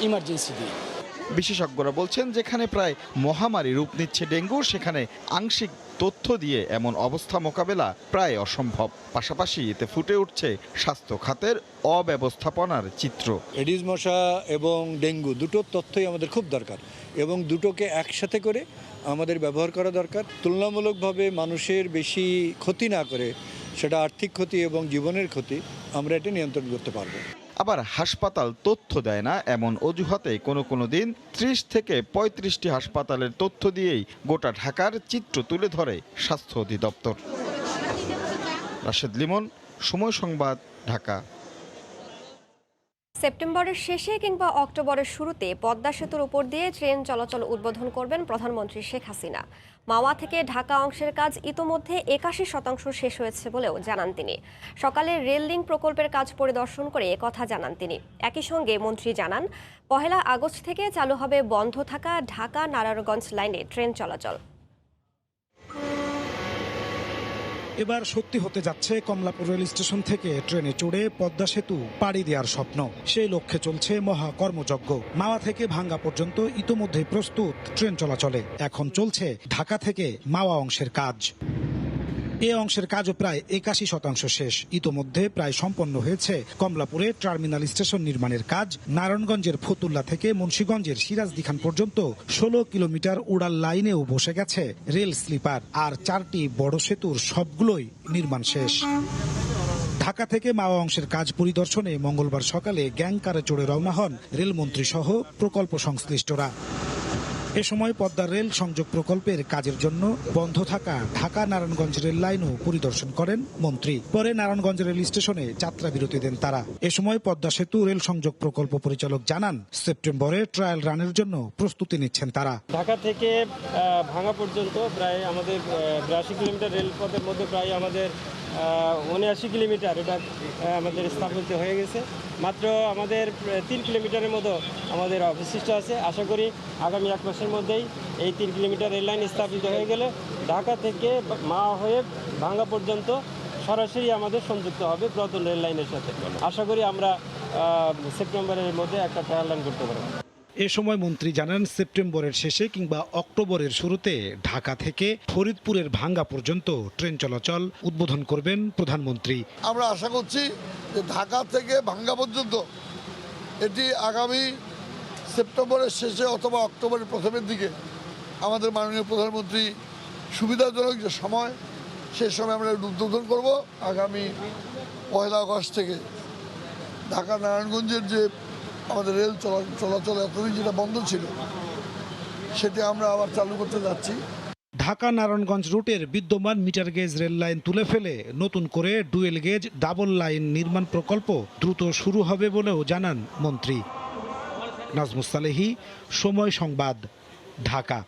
ইমার্জেন্সি দিয়ে। বিশেষজ্ঞরা বলছেন যেখানে প্রায় মহামারী রূপ নিচ্ছে ডেঙ্গু, সেখানে আংশিক তথ্য দিয়ে এমন অবস্থা মোকাবেলা প্রায় অসম্ভব। পাশাপাশি এতে ফুটে উঠছে স্বাস্থ্য খাতের অব্যবস্থাপনার চিত্র। এডিস মশা এবং ডেঙ্গু দুটোর তথ্যই আমাদের খুব দরকার এবং দুটোকে একসাথে করে আমাদের ব্যবহার করা দরকার। তুলনামূলকভাবে মানুষের বেশি ক্ষতি না করে, সেটা আর্থিক ক্ষতি এবং জীবনের ক্ষতি, আমরা এটা নিয়ন্ত্রণ করতে পারবো। আবার হাসপাতাল তথ্য দেয় না এমন অজুহাতে কোনো দিন 30 থেকে 35টি হাসপাতালের তথ্য দিয়েই গোটা ঢাকার চিত্র তুলে ধরে স্বাস্থ্য অধিদপ্তর। রাশেদ লিমন, সময় সংবাদ, ঢাকা। সেপ্টেম্বরের শেষে কিংবা অক্টোবরের শুরুতে পদ্মা সেতুর উপর দিয়ে ট্রেন চলাচল উদ্বোধন করবেন প্রধানমন্ত্রী শেখ হাসিনা। মাওয়া থেকে ঢাকা অংশের কাজ ইতোমধ্যে 81% শেষ হয়েছে বলেও জানান তিনি। সকালে রেল লিংক প্রকল্পের কাজ পরিদর্শন করে একথা জানান তিনি। একই সঙ্গে মন্ত্রী জানান 1 আগস্ট থেকে চালু হবে বন্ধ থাকা ঢাকা নারায়ণগঞ্জ লাইনে ট্রেন চলাচল। এবার সত্যি হতে যাচ্ছে কমলাপুর রেল স্টেশন থেকে ট্রেনে চড়ে পদ্মা সেতু পাড়ি দেওয়ার স্বপ্ন। সেই লক্ষ্যে চলছে মহা কর্মযজ্ঞ। মাওয়া থেকে ভাঙ্গা পর্যন্ত ইতোমধ্যে প্রস্তুত ট্রেন চলাচলে। এখন চলছে ঢাকা থেকে মাওয়া অংশের কাজ। এ অংশের কাজও প্রায় 81% শেষ। ইতোমধ্যে প্রায় সম্পন্ন হয়েছে কমলাপুরে টার্মিনাল স্টেশন নির্মাণের কাজ। নারায়ণগঞ্জের ফতুল্লা থেকে মুন্সিগঞ্জের সিরাজদিখান পর্যন্ত 16 কিলোমিটার উড়াল লাইনেও বসে গেছে রেল স্লিপার। আর 4টি বড় সেতুর সবগুলোই নির্মাণ শেষ। ঢাকা থেকে মাওয়া অংশের কাজ পরিদর্শনে মঙ্গলবার সকালে গ্যাংকারে চড়ে রওনা হন রেলমন্ত্রী সহ প্রকল্প সংশ্লিষ্টরা। এ সময় পদ্মা রেল সংযোগ প্রকল্পের কাজের জন্য বন্ধ থাকা ঢাকা নারায়ণগঞ্জ রেল লাইনও পরিদর্শন করেন মন্ত্রী। পরে নারায়ণগঞ্জ রেল স্টেশনে যাত্রা বিরতি দেন তারা। এ সময় পদ্মা সেতু রেল সংযোগ প্রকল্প পরিচালক জানান সেপ্টেম্বরে ট্রায়াল রানের জন্য প্রস্তুতি নিচ্ছেন তারা। ঢাকা থেকে ভাঙ্গা পর্যন্ত প্রায় আমাদের 82 কিলোমিটার রেলপথের মধ্যে প্রায় আমাদের 79 কিলোমিটার এটা আমাদের স্থাপিত হয়ে গেছে। মাত্র আমাদের 3 কিলোমিটারের মতো আমাদের অবশিষ্ট আছে। আশা করি আগামী 1 মাসের মাসের মধ্যেই এই 3 কিলোমিটার রেল লাইন স্থাপিত হয়ে গেলে ঢাকা থেকে মাওয়া হয়ে ভাঙ্গা পর্যন্ত সরাসরি আমাদের সংযুক্ত হবে পুরাতন রেল লাইনের সাথে। আশা করি আমরা সেপ্টেম্বরের মধ্যে একটা ট্রায়াল রান করতে পারব। এ সময় মন্ত্রী জানান, সেপ্টেম্বরের শেষে কিংবা অক্টোবরের শুরুতে ঢাকা থেকে ফরিদপুরের ভাঙ্গা পর্যন্ত ট্রেন চলাচল উদ্বোধন করবেন প্রধানমন্ত্রী। আমরা আশা করছি যে ঢাকা থেকে ভাঙ্গা পর্যন্ত এটি আগামী সেপ্টেম্বরের শেষে অথবা অক্টোবরের প্রথমের দিকে আমাদের মাননীয় প্রধানমন্ত্রী সুবিধাজনক যে সময়, সেই সময় আমরা উদ্বোধন করব। আগামী 1 আগস্ট থেকে ঢাকা নারায়ণগঞ্জের যে আমাদের রেল চলাচল এতদিন যেটা বন্ধ ছিল, সেটি আমরা আবার চালু করতে যাচ্ছি। ঢাকা নারায়ণগঞ্জ রুটের বিদ্যমান মিটার গেজ রেল লাইন তুলে ফেলে নতুন করে ডুয়েল গেজ ডাবল লাইন নির্মাণ প্রকল্প দ্রুত শুরু হবে বলেও জানান মন্ত্রী। নাজমুস সালেহী, সময় সংবাদ, ঢাকা।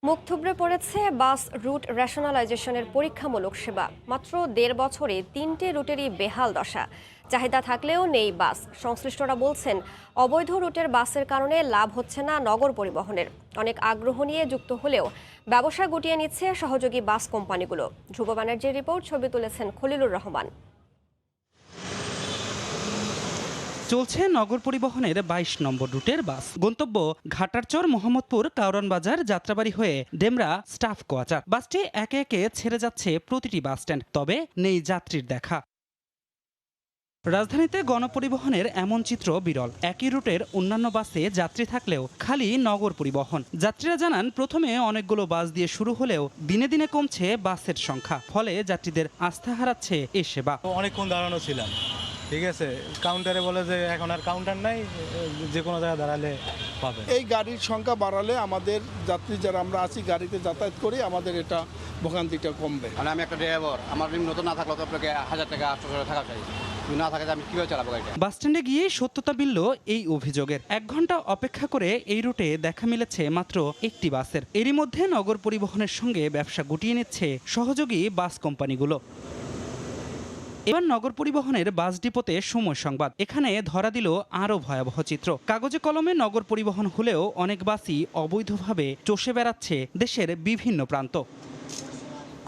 মুখ থুবড়ে পড়েছে বাস রুট রেশনালাইজেশনের পরীক্ষামূলক সেবা। মাত্র 1.5 বছরে 3টে রুটেরই বেহাল দশা। চাহিদা থাকলেও নেই বাস। সংশ্লিষ্টরা বলছেন, অবৈধ রুটের বাসের কারণে লাভ হচ্ছে না নগর পরিবহনের। অনেক আগ্রহ নিয়ে যুক্ত হলেও ব্যবসা গুটিয়ে নিচ্ছে সহযোগী বাস কোম্পানিগুলো। ধ্রুব ব্যানার্জির রিপোর্ট, ছবি তুলেছেন খলিলুর রহমান। চলছে নগর পরিবহনের 22 নম্বর রুটের বাস। গন্তব্য ঘাটারচর, মোহাম্মদপুর, কাউরান বাজার, যাত্রাবাড়ি হয়ে ডেমরা, স্টাফ কোয়ার্টার। বাসটি একে একে ছেড়ে যাচ্ছে প্রতিটি বাস স্ট্যান্ড, তবে নেই যাত্রীর দেখা। রাজধানীতে গণপরিবহনের এমন চিত্র বিরল। একই রুটের অন্যান্য বাসে যাত্রী থাকলেও খালি নগর পরিবহন। যাত্রীরা জানান, প্রথমে অনেকগুলো বাস দিয়ে শুরু হলেও দিনে দিনে কমছে বাসের সংখ্যা, ফলে যাত্রীদের আস্থা হারাচ্ছে এই সেবা। অনেকক্ষণ দাঁড়ানো ছিলাম, ঠিক আছে, কাউন্টারে বলে যে এখন আর কাউন্টার নাই, যে কোনো জায়গায় দাঁড়ালে পাবে। এই গাড়ির সংখ্যা বাড়ালে আমাদের যাত্রী যারা আমরা আছি গাড়িতে যাতায়াত করি, আমাদের এটা ভোগান্তিটা কমবে। মানে আমি একটা ড্রাইভার, আমার নতুন না থাকলে তো আপনাকে 1000 টাকা 800 টাকা চাই, না থাকে আমি কিভাবে চালাবো গাড়িটা। বাস স্ট্যান্ডে গিয়ে সত্যতা মিলল এই অভিযোগের। 1 ঘন্টা অপেক্ষা করে এই রুটে দেখা মিলেছে মাত্র একটি বাসের। এরই মধ্যে নগর পরিবহনের সঙ্গে ব্যবসা গুটিয়ে নিচ্ছে সহযোগী বাস কোম্পানিগুলো। এবার নগর পরিবহনের বাস ডিপোতে সময় সংবাদ। এখানে ধরা দিল আরও ভয়াবহ চিত্র। কাগজে কলমে নগর পরিবহন হলেও অনেক বাসই অবৈধভাবে চষে বেড়াচ্ছে দেশের বিভিন্ন প্রান্ত।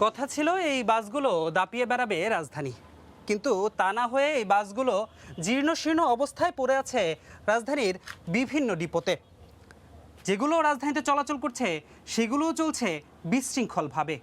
কথা ছিল এই বাসগুলো দাপিয়ে বেড়াবে রাজধানী, কিন্তু তা না হয়ে এই বাসগুলো জীর্ণশীর্ণ অবস্থায় পড়ে আছে রাজধানীর বিভিন্ন ডিপোতে। যেগুলো রাজধানীতে চলাচল করছে সেগুলোও চলছে বিশৃঙ্খলভাবে।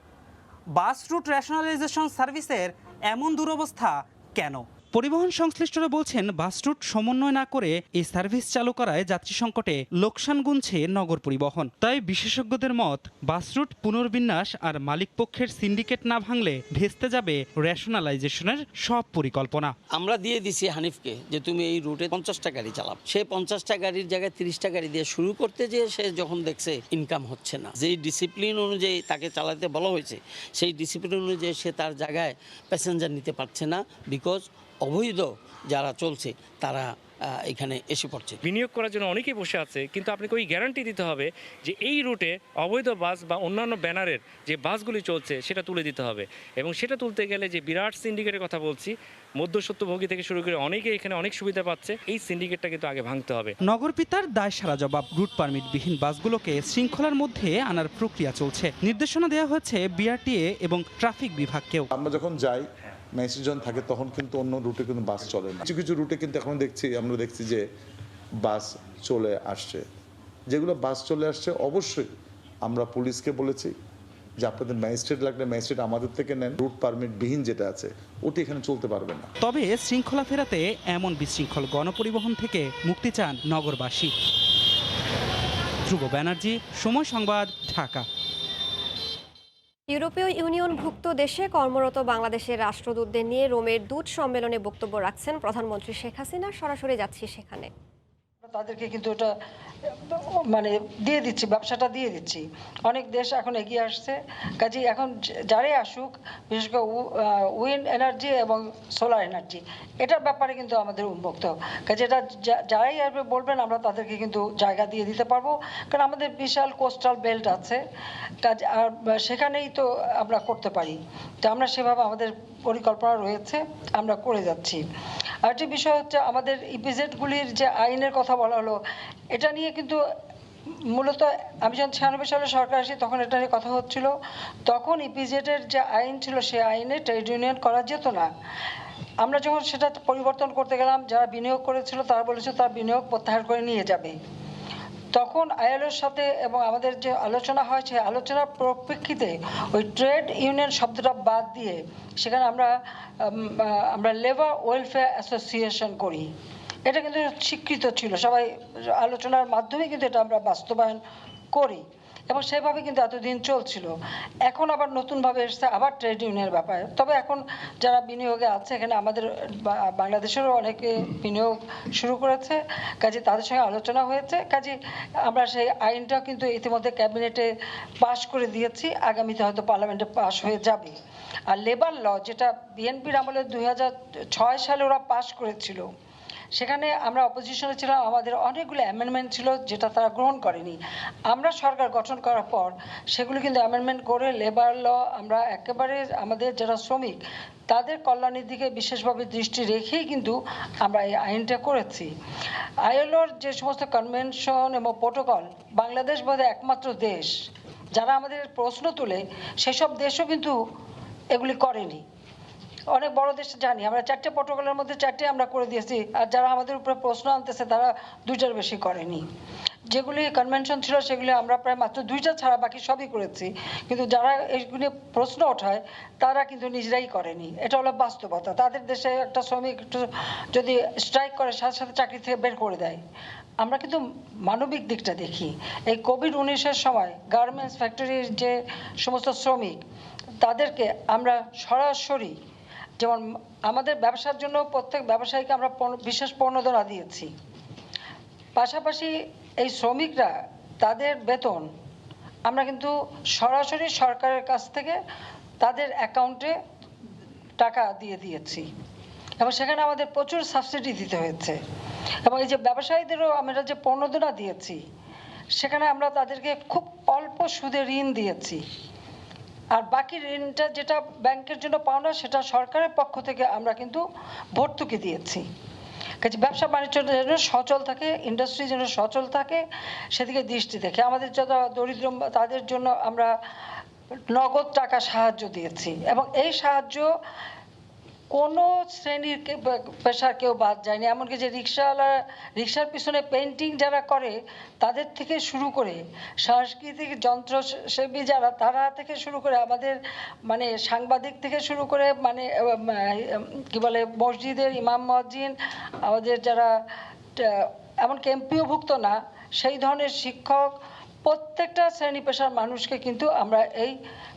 বাস রুট রেশনালাইজেশন সার্ভিসের এমন দুরবস্থা কেন? পরিবহন সংশ্লিষ্টরা বলছেন, বাস রুট সমন্বয় না করে এই সার্ভিস চালু করায় যাত্রী সংকটে লোকসান গুনছে নগর পরিবহন। তাই বিশেষজ্ঞদের মত, বাস রুট পুনর্বিন্যাস আর মালিকপক্ষের সিন্ডিকেট না ভাঙলে ভেস্তে যাবে রেশনালাইজেশনের সব পরিকল্পনা। আমরা দিয়ে দিছি হানিফকে যে তুমি এই রুটে 50টা গাড়ি চালাও। সে 50টা গাড়ির জায়গায় 30টা গাড়ি দিয়ে শুরু করতে যেয়ে সে যখন দেখছে ইনকাম হচ্ছে না, যেই ডিসিপ্লিন অনুযায়ী তাকে চালাতে বলা হয়েছে সেই ডিসিপ্লিন অনুযায়ী সে তার জায়গায় প্যাসেঞ্জার নিতে পারছে না, বিকজ অবৈধ যারা চলছে তারা এখানে এসে পড়ছে। বিনিয়োগ করার জন্য অনেকেই বসে আছে, কিন্তু আপনাকে ওই গ্যারান্টি দিতে হবে যে এই রুটে অবৈধ বাস বা অন্যান্য ব্যানারের যে বাসগুলি চলছে সেটা তুলে দিতে হবে। এবং সেটা তুলতে গেলে যে বিরাট সিন্ডিকেটের কথা বলছি, মধ্যস্বত্বভোগী থেকে শুরু করে অনেকে এখানে অনেক সুবিধা পাচ্ছে, এই সিন্ডিকেটটা কিন্তু আগে ভাঙতে হবে। নগর পিতার দায় সারা জবাব। রুট পারমিটবিহীন বাসগুলোকে শৃঙ্খলার মধ্যে আনার প্রক্রিয়া চলছে। নির্দেশনা দেওয়া হয়েছে বিআরটিএ এবং ট্রাফিক বিভাগকেও। আমরা যখন যাই ম্যাজিস্ট্রেট থাকে তখন কিন্তু অন্য রুটে কিন্তু বাস চলে না। কিছু কিছু রুটে কিন্তু এখন আমরা দেখছি যে বাস চলে আসছে। যেগুলো বাস চলে আসছে অবশ্যই আমরা পুলিশকে বলেছি যে আপনাদের ম্যাজিস্ট্রেট লাগলে ম্যাজিস্ট্রেট আমাদের থেকে নেন, রুট পারমিট বিহীন যেটা আছে ওটি এখানে চলতে পারবে না। তবে শৃঙ্খলা ফেরাতে এমন বিশৃঙ্খল গণপরিবহন থেকে মুক্তি চান নগরবাসী। ধ্রুব ব্যানার্জি, সময় সংবাদ, ঢাকা। ইউরোপীয় ইউনিয়নভুক্ত দেশে কর্মরত বাংলাদেশের রাষ্ট্রদূতদের নিয়ে রোমের দূত সম্মেলনে বক্তব্য রাখছেন প্রধানমন্ত্রী শেখ হাসিনা। সরাসরি যাচ্ছি সেখানে। তাদেরকে কিন্তু এটা মানে দিয়ে দিচ্ছি, ব্যবসাটা দিয়ে দিচ্ছি। অনেক দেশ এখন এগিয়ে আসছে, কাজেই এখন যারাই আসুক, বিশেষ করে উইন্ড এনার্জি এবং সোলার এনার্জি, এটার ব্যাপারে কিন্তু আমাদের উন্মুক্ত। কাজে এটা যারাই আসবে বলবেন, আমরা তাদেরকে কিন্তু জায়গা দিয়ে দিতে পারবো, কারণ আমাদের বিশাল কোস্টাল বেল্ট আছে, কাজে আর সেখানেই তো আমরা করতে পারি। তো আমরা সেভাবে আমাদের পরিকল্পনা রয়েছে, আমরা করে যাচ্ছি। আরেকটি বিষয় হচ্ছে আমাদের ইপিজেডগুলির যে আইনের কথা বলা হলো, এটা নিয়ে কিন্তু মূলত আমি যখন 96 সালে সরকার আসি তখন এটা নিয়ে কথা হচ্ছিল। তখন ইপিজেডের যে আইন ছিল সেই আইনে ট্রেড ইউনিয়ন করা যেত না। আমরা যখন সেটা পরিবর্তন করতে গেলাম, যারা বিনিয়োগ করেছিল তারা বলেছিল তারা বিনিয়োগ প্রত্যাহার করে নিয়ে যাবে। তখন আইএলওর সাথে এবং আমাদের যে আলোচনা হয় সেই আলোচনার পরিপ্রেক্ষিতে ওই ট্রেড ইউনিয়ন শব্দটা বাদ দিয়ে সেখানে আমরা লেবার ওয়েলফেয়ার অ্যাসোসিয়েশন করি। এটা কিন্তু স্বীকৃত ছিল, সবাই আলোচনার মাধ্যমে কিন্তু এটা আমরা বাস্তবায়ন করি এবং সেভাবে কিন্তু এতদিন চলছিল। এখন আবার নতুনভাবে এসেছে আবার ট্রেড ইউনিয়নের ব্যাপারে। তবে এখন যারা বিনিয়োগে আছে এখানে আমাদের বাংলাদেশেরও অনেকে বিনিয়োগ শুরু করেছে, কাজে তাদের সঙ্গে আলোচনা হয়েছে। কাজে আমরা সেই আইনটা কিন্তু ইতিমধ্যে ক্যাবিনেটে পাশ করে দিয়েছি, আগামীতে হয়তো পার্লামেন্টে পাশ হয়ে যাবে। আর লেবার ল যেটা বিএনপির আমলে 2006 সালে ওরা পাশ করেছিল, সেখানে আমরা অপোজিশনে ছিলাম, আমাদের অনেকগুলো অ্যামেন্ডমেন্ট ছিল যেটা তারা গ্রহণ করেনি। আমরা সরকার গঠন করার পর সেগুলো কিন্তু অ্যামেন্ডমেন্ট করে লেবার ল আমরা একেবারে আমাদের যারা শ্রমিক তাদের কল্যাণের দিকে বিশেষভাবে দৃষ্টি রেখেই কিন্তু আমরা এই আইনটা করেছি। আইএলওর যে সমস্ত কনভেনশন এবং প্রোটোকল, বাংলাদেশ বোধহয় একমাত্র দেশ যারা আমাদের প্রশ্ন তুলে সেসব দেশও কিন্তু এগুলি করেনি। অনেক বড় দেশ জানি আমরা 4টে প্রোটোকলের মধ্যে 4টে আমরা করে দিয়েছি, আর যারা আমাদের উপরে প্রশ্ন আনতেছে তারা 2টার বেশি করেনি। যেগুলি কনভেনশন ছিল সেগুলি আমরা প্রায় মাত্র 2টা ছাড়া বাকি সবই করেছি, কিন্তু যারা এইগুলি প্রশ্ন ওঠায় তারা কিন্তু নিজেরাই করেনি। এটা হলো বাস্তবতা। তাদের দেশে একটা শ্রমিক একটু যদি স্ট্রাইক করে সাথে সাথে চাকরি থেকে বের করে দেয়। আমরা কিন্তু মানবিক দিকটা দেখি। এই কোভিড-19-এর সময় গার্মেন্টস ফ্যাক্টরির যে সমস্ত শ্রমিক তাদেরকে আমরা সরাসরি, যেমন আমাদের ব্যবসার জন্য প্রত্যেক ব্যবসায়ীকে আমরা বিশেষ প্রণোদনা দিয়েছি, পাশাপাশি এই শ্রমিকরা তাদের বেতন আমরা কিন্তু সরাসরি সরকারের কাছ থেকে তাদের অ্যাকাউন্টে টাকা দিয়ে দিয়েছি এবং সেখানে আমাদের প্রচুর সাবসিডি দিতে হয়েছে। এবং এই যে ব্যবসায়ীদেরও আমরা যে প্রণোদনা দিয়েছি সেখানে আমরা তাদেরকে খুব অল্প সুদে ঋণ দিয়েছি, আর বাকি ঋণটা যেটা ব্যাংকের জন্য পাওনা সেটা সরকারের পক্ষ থেকে আমরা কিন্তু ভর্তুকি দিয়েছি। কাজে ব্যবসা বাণিজ্য যেন সচল থাকে, ইন্ডাস্ট্রি যেন সচল থাকে সেদিকে দৃষ্টি দেখে আমাদের যারা দরিদ্র তাদের জন্য আমরা নগদ টাকা সাহায্য দিয়েছি এবং এই সাহায্য কোনো শ্রেণীর পেশার কেউ বাদ যায়নি। এমনকি যে রিক্সার পিছনে পেন্টিং যারা করে তাদের থেকে শুরু করে সাংস্কৃতিক যন্ত্রসেবী যারা তারা থেকে শুরু করে আমাদের মানে সাংবাদিক থেকে শুরু করে মানে কি বলে মসজিদের ইমাম মুয়াজ্জিন, আমাদের যারা এমনকি এমপিওভুক্ত না সেই ধরনের শিক্ষক, প্রত্যেকটা শ্রেণী পেশার মানুষকে কিন্তু আমরা এই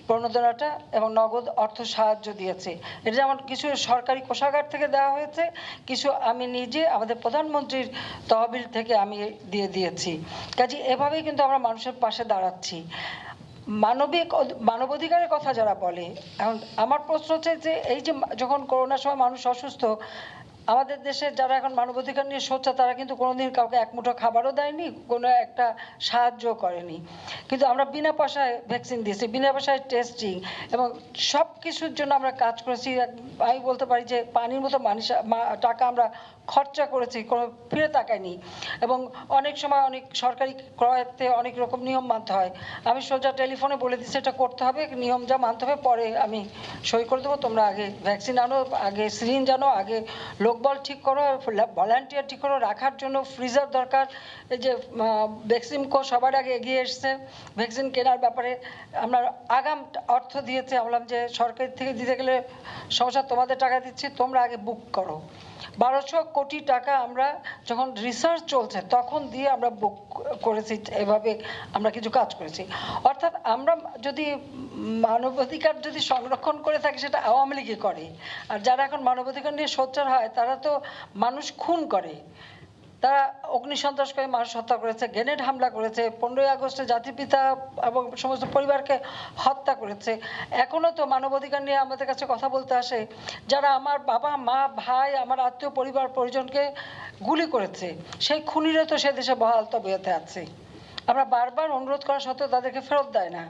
প্রণোদনাটা এবং নগদ অর্থ সাহায্য দিয়েছি। এটা যেমন কিছু সরকারি কোষাগার থেকে দেওয়া হয়েছে, কিছু আমি নিজে আমাদের প্রধানমন্ত্রীর তহবিল থেকে আমি দিয়েছি। কাজে এভাবেই কিন্তু আমরা মানুষের পাশে দাঁড়াচ্ছি। মানবাধিকারের কথা যারা বলে, এখন আমার প্রশ্ন হচ্ছে যে এই যে যখন করোনার সময় মানুষ অসুস্থ, আমাদের দেশে যারা এখন মানবাধিকার নিয়ে সোচ্চার তারা কিন্তু কোনোদিন কাউকে এক মুঠো খাবারও দেয়নি, কোনো একটা সাহায্য করেনি। কিন্তু আমরা বিনা পয়সায় ভ্যাকসিন দিয়েছি, বিনা পয়সায় টেস্টিং এবং সব কিছুর জন্য আমরা কাজ করেছি। আমি বলতে পারি যে পানির মতো টাকা আমরা খরচা করেছি, কোনো ফিরে তাকায়নি। এবং অনেক সময় অনেক সরকারি ক্রয়তে অনেক রকম নিয়ম মানতে হয়, আমি সোজা টেলিফোনে বলে দিচ্ছি এটা করতে হবে, নিয়ম যা মানতে হবে পরে আমি সই করে দেবো, তোমরা আগে ভ্যাকসিন আনো, আগে সিরিঞ্জ আনো, আগে লোকবল ঠিক করো, ভলান্টিয়ার ঠিক করো, রাখার জন্য ফ্রিজার দরকার। এই যে ভ্যাকসিনকো সবার আগে এগিয়ে এসছে ভ্যাকসিন কেনার ব্যাপারে, আমরা আগাম অর্থ দিয়েছি। বললাম যে সরকার থেকে দিতে গেলে সমস্যা, তোমাদের টাকা দিচ্ছি, তোমরা আগে বুক করো। 1200 কোটি টাকা আমরা যখন রিসার্চ চলছে তখন দিয়ে আমরা বুক করেছি, এভাবে আমরা কিছু কাজ করেছি। অর্থাৎ আমরা যদি মানবাধিকার যদি সংরক্ষণ করে থাকি সেটা আওয়ামী লীগই করে, আর যারা এখন মানবাধিকার নিয়ে সোচ্চার হয় তারা তো মানুষ খুন করে, তারা অগ্নিসন্ত্রাস করে মানুষ হত্যা করেছে, গ্রেনেড হামলা করেছে, 15ই আগস্টে জাতির পিতা এবং সমস্ত পরিবারকে হত্যা করেছে। এখনও তো মানবাধিকার নিয়ে আমাদের কাছে কথা বলতে আসে যারা আমার বাবা মা ভাই আমার আত্মীয় পরিবার পরিজনকে গুলি করেছে, সেই খুনিরা তো সে দেশে বহাল তবিয়তে আছে। আমরা বারবার অনুরোধ করা সত্ত্বেও তাদেরকে ফেরত দেয় না।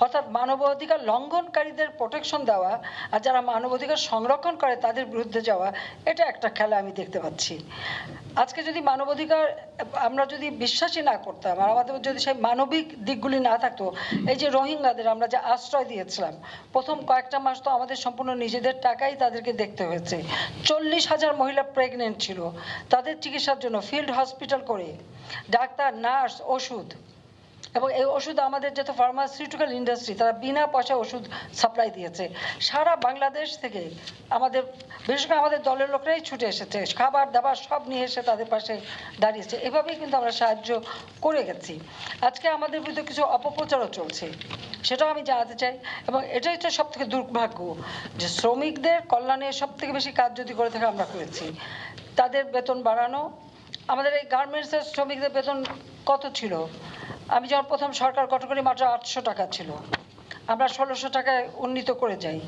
অর্থাৎ মানবাধিকার লঙ্ঘনকারীদের প্রোটেকশন দেওয়া আর যারা মানবাধিকার সংরক্ষণ করে তাদের বিরুদ্ধে যাওয়া, এটা একটা খেলা আমি দেখতে পাচ্ছি। আজকে যদি মানবাধিকার আমরা যদি বিশ্বাসী না করতাম আর আমাদের যদি সেই মানবিক দিকগুলি না থাকতো, এই যে রোহিঙ্গাদের আমরা যে আশ্রয় দিয়েছিলাম, প্রথম কয়েকটা মাস তো আমাদের সম্পূর্ণ নিজেদের টাকাই তাদেরকে দেখতে হয়েছে। 40,000 মহিলা প্রেগনেন্ট ছিল, তাদের চিকিৎসার জন্য ফিল্ড হসপিটাল করে ডাক্তার, নার্স, ওষুধ, এবং এই ওষুধ আমাদের যত ফার্মাসিউটিক্যাল ইন্ডাস্ট্রি তারা বিনা পয়সা ওষুধ সাপ্লাই দিয়েছে। সারা বাংলাদেশ থেকে আমাদের বিশেষ করে আমাদের দলের লোকরাই ছুটে এসেছে, খাবার দাবার সব নিয়ে এসে তাদের পাশে দাঁড়িয়েছে। এভাবেই কিন্তু আমরা সাহায্য করে গেছি। আজকে আমাদের বিরুদ্ধে কিছু অপপ্রচারও চলছে, সেটাও আমি জানাতে চাই। এবং এটাই তো সব থেকে দুর্ভাগ্য যে শ্রমিকদের কল্যাণে সব থেকে বেশি কাজ যদি করে থাকে আমরা করেছি। তাদের বেতন বাড়ানো, আমাদের এই গার্মেন্টসের শ্রমিকদের বেতন কত ছিল? আমি যখন প্রথম সরকার গঠন করি মাত্র 800 টাকা ছিল, আমরা 1600 টাকায় উন্নীত করে যাই।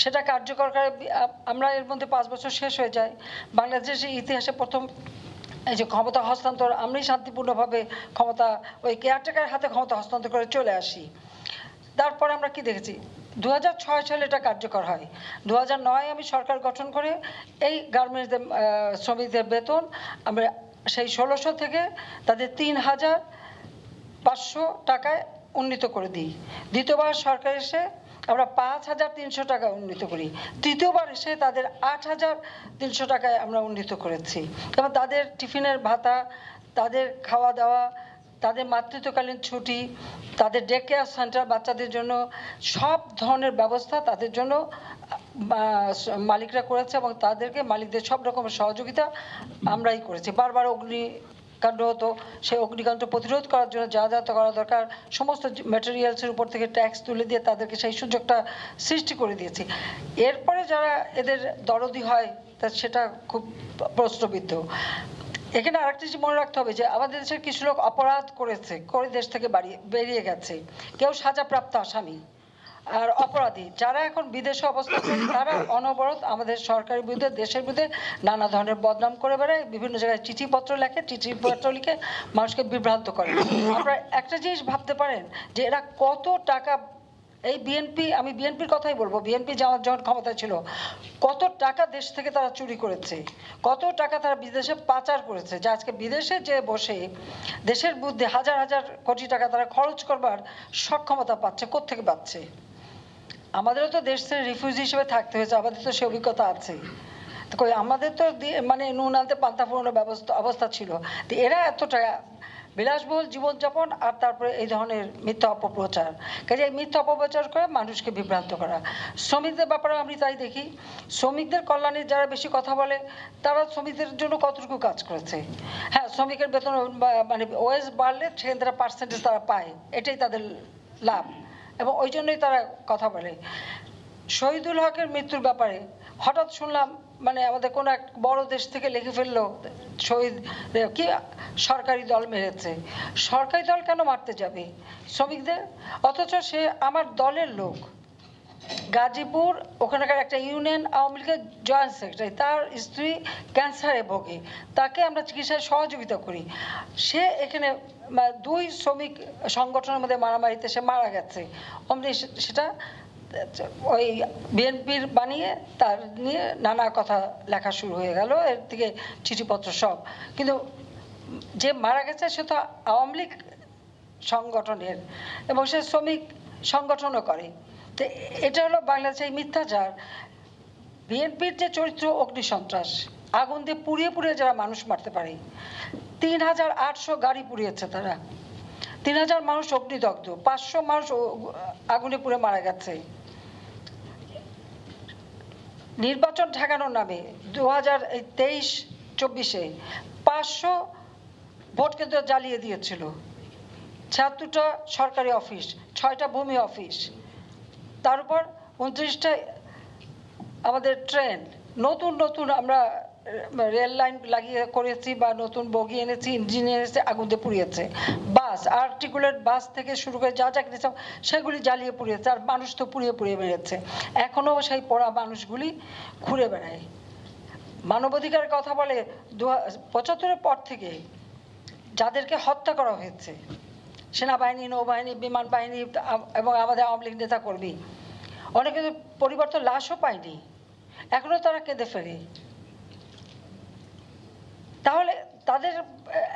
সেটা কার্যকর করে আমরা এর মধ্যে 5 বছর শেষ হয়ে যায়। বাংলাদেশের ইতিহাসে প্রথম এই যে ক্ষমতা হস্তান্তর, আমরাই শান্তিপূর্ণভাবে ক্ষমতা ওই কেয়ারটেকার হাতে ক্ষমতা হস্তান্তর করে চলে আসি। তারপর আমরা কি দেখেছি, 2006 সালে এটা কার্যকর হয়। 2009 আমি সরকার গঠন করে এই গার্মেন্টসদের শ্রমিকদের বেতন আমরা সেই 1600 থেকে তাদের 3,500 টাকায় উন্নীত করে দিই। দ্বিতীয়বার সরকার এসে আমরা 5,300 টাকা উন্নীত করি। তৃতীয়বার এসে তাদের 8,300 টাকায় আমরা উন্নীত করেছি। এবং তাদের টিফিনের ভাতা, তাদের খাওয়া দাওয়া, তাদের মাতৃত্বকালীন ছুটি, তাদের ডে কেয়ার সেন্টার বাচ্চাদের জন্য সব ধরনের ব্যবস্থা তাদের জন্য মালিকরা করেছে এবং তাদেরকে মালিকদের সব রকমের সহযোগিতা আমরাই করেছি। বারবার অগ্নিকাণ্ড হতো, সেই অগ্নিকাণ্ড প্রতিরোধ করার জন্য যা যা করা দরকার সমস্ত ম্যাটেরিয়ালসের উপর থেকে ট্যাক্স তুলে দিয়ে তাদেরকে সেই সুযোগটা সৃষ্টি করে দিয়েছি। এরপরে যারা এদের দরদি হয় তা সেটা খুব প্রশ্নবিদ্ধ। এখানে আরেকটা জিনিস মনে রাখতে হবে যে আমাদের দেশের কিছু লোক অপরাধ করেছে, করে দেশ থেকে বেরিয়ে গেছে, কেউ সাজাপ্রাপ্ত আসামি আর অপরাধী যারা এখন বিদেশে অবস্থান করে তারা অনবরত আমাদের সরকারের বিরুদ্ধে, দেশের বিরুদ্ধে নানা ধরনের বদনাম করে বেড়ায়, বিভিন্ন জায়গায় চিঠিপত্র লেখে, চিঠিপত্র লিখে মানুষকে বিভ্রান্ত করে। আপনারা একটা জিনিস ভাবতে পারেন যে এরা কত টাকা, এই বিএনপি, আমি বিএনপির কথাই বলবো, বিএনপি যখন ক্ষমতায় ছিল কত টাকা দেশ থেকে তারা চুরি করেছে, কত টাকা তারা বিদেশে পাচার করেছে, যে আজকে বিদেশে যে বসে দেশের বিরুদ্ধে হাজার হাজার কোটি টাকা তারা খরচ করবার সক্ষমতা পাচ্ছে। কোত্থেকে পাচ্ছে? আমাদেরও তো দেশ ছেড়ে রিফিউজি হিসেবে থাকতে হয়েছে, আমাদের তো সে অভিজ্ঞতা আছে। তো আমাদের তো মানে নুন আনতে পান্তা ফুরানোর অবস্থা ছিল। তো এরা এত টাকা বিলাসবহুল জীবনযাপন আর তারপরে এই ধরনের মিথ্যা অপপ্রচার, কাজে এই মিথ্যা অপপ্রচার করে মানুষকে বিভ্রান্ত করা। শ্রমিকদের ব্যাপারে আমি তাই দেখি, শ্রমিকদের কল্যাণে যারা বেশি কথা বলে তারা শ্রমিকদের জন্য কতটুকু কাজ করেছে। হ্যাঁ, শ্রমিকের বেতন মানে ওয়েজ বাড়লে সেখান থেকে পার্সেন্টেজ তারা পায়, এটাই তাদের লাভ এবং ওই জন্যই তারা কথা বলে। শহীদুল হকের মৃত্যুর ব্যাপারে হঠাৎ শুনলাম মানে আমাদের কোনো এক বড় দেশ থেকে লিখে ফেললো শহীদ কি সরকারি দল মেরেছে। সরকারি দল কেন মারতে যাবে শ্রমিকদের? অথচ সে আমার দলের লোক, গাজীপুর ওখানকার একটা ইউনিয়ন আওয়ামী লীগের জয়েন্ট সেক্রেটারি, তার স্ত্রী ক্যান্সারে ভোগে, তাকে আমরা চিকিৎসায় সহযোগিতা করি। সে এখানে 2 শ্রমিক সংগঠনের মধ্যে মারামারিতে সে মারা গেছে, অমনি সেটা ওই বিএনপির বানিয়ে তার নিয়ে নানা কথা লেখা শুরু হয়ে গেল, এর থেকে চিঠিপত্র সব। কিন্তু যে মারা গেছে সে তো আওয়ামী লীগ সংগঠনের এবং সে শ্রমিক সংগঠনও করে। তো এটা হলো বাংলাদেশের মিথ্যাচার। বিএনপির যে চরিত্র অগ্নিসন্ত্রাস, আগুন দিয়ে পুড়িয়ে পুড়িয়ে যারা মানুষ মারতে পারে, 3,800 গাড়ি পুড়িয়েছে তারা, 3,000 মানুষ অগ্নিদগ্ধ, 500 মানুষ আগুনে পুড়ে মারা গেছে। নির্বাচন ঠেকানোর নামে 2023-24 500 ভোট কেন্দ্র জ্বালিয়ে দিয়েছিল, 76টা সরকারি অফিস, 6টা ভূমি অফিস, তার উপর 29টা আমাদের ট্রেন, নতুন নতুন আমরা রেল লাইন লাগিয়ে করেছি বা নতুন বগি এনেছি, ইঞ্জিন এনেছি, আগুন দিয়ে পুড়িয়েছে। বাস, আর্টিকুলেট বাস থেকে শুরু করে যা যা কিনেছে সেগুলি জ্বালিয়ে পুড়িয়েছে, আর মানুষ তো পুড়িয়ে পুড়িয়ে বেড়েছে। এখনও সেই পোড়া মানুষগুলি ঘুরে বেড়ায়। মানবাধিকারের কথা বলে 75-এর পর থেকে যাদেরকে হত্যা করা হয়েছে সেনাবাহিনী, নৌবাহিনী, বিমান বাহিনী এবং আমাদের আওয়ামী লীগ নেতা কর্মী, অনেকে তো পরিবর্তন লাশও পায়নি, এখনো তারা কেঁদে ফেরে। তাহলে তাদের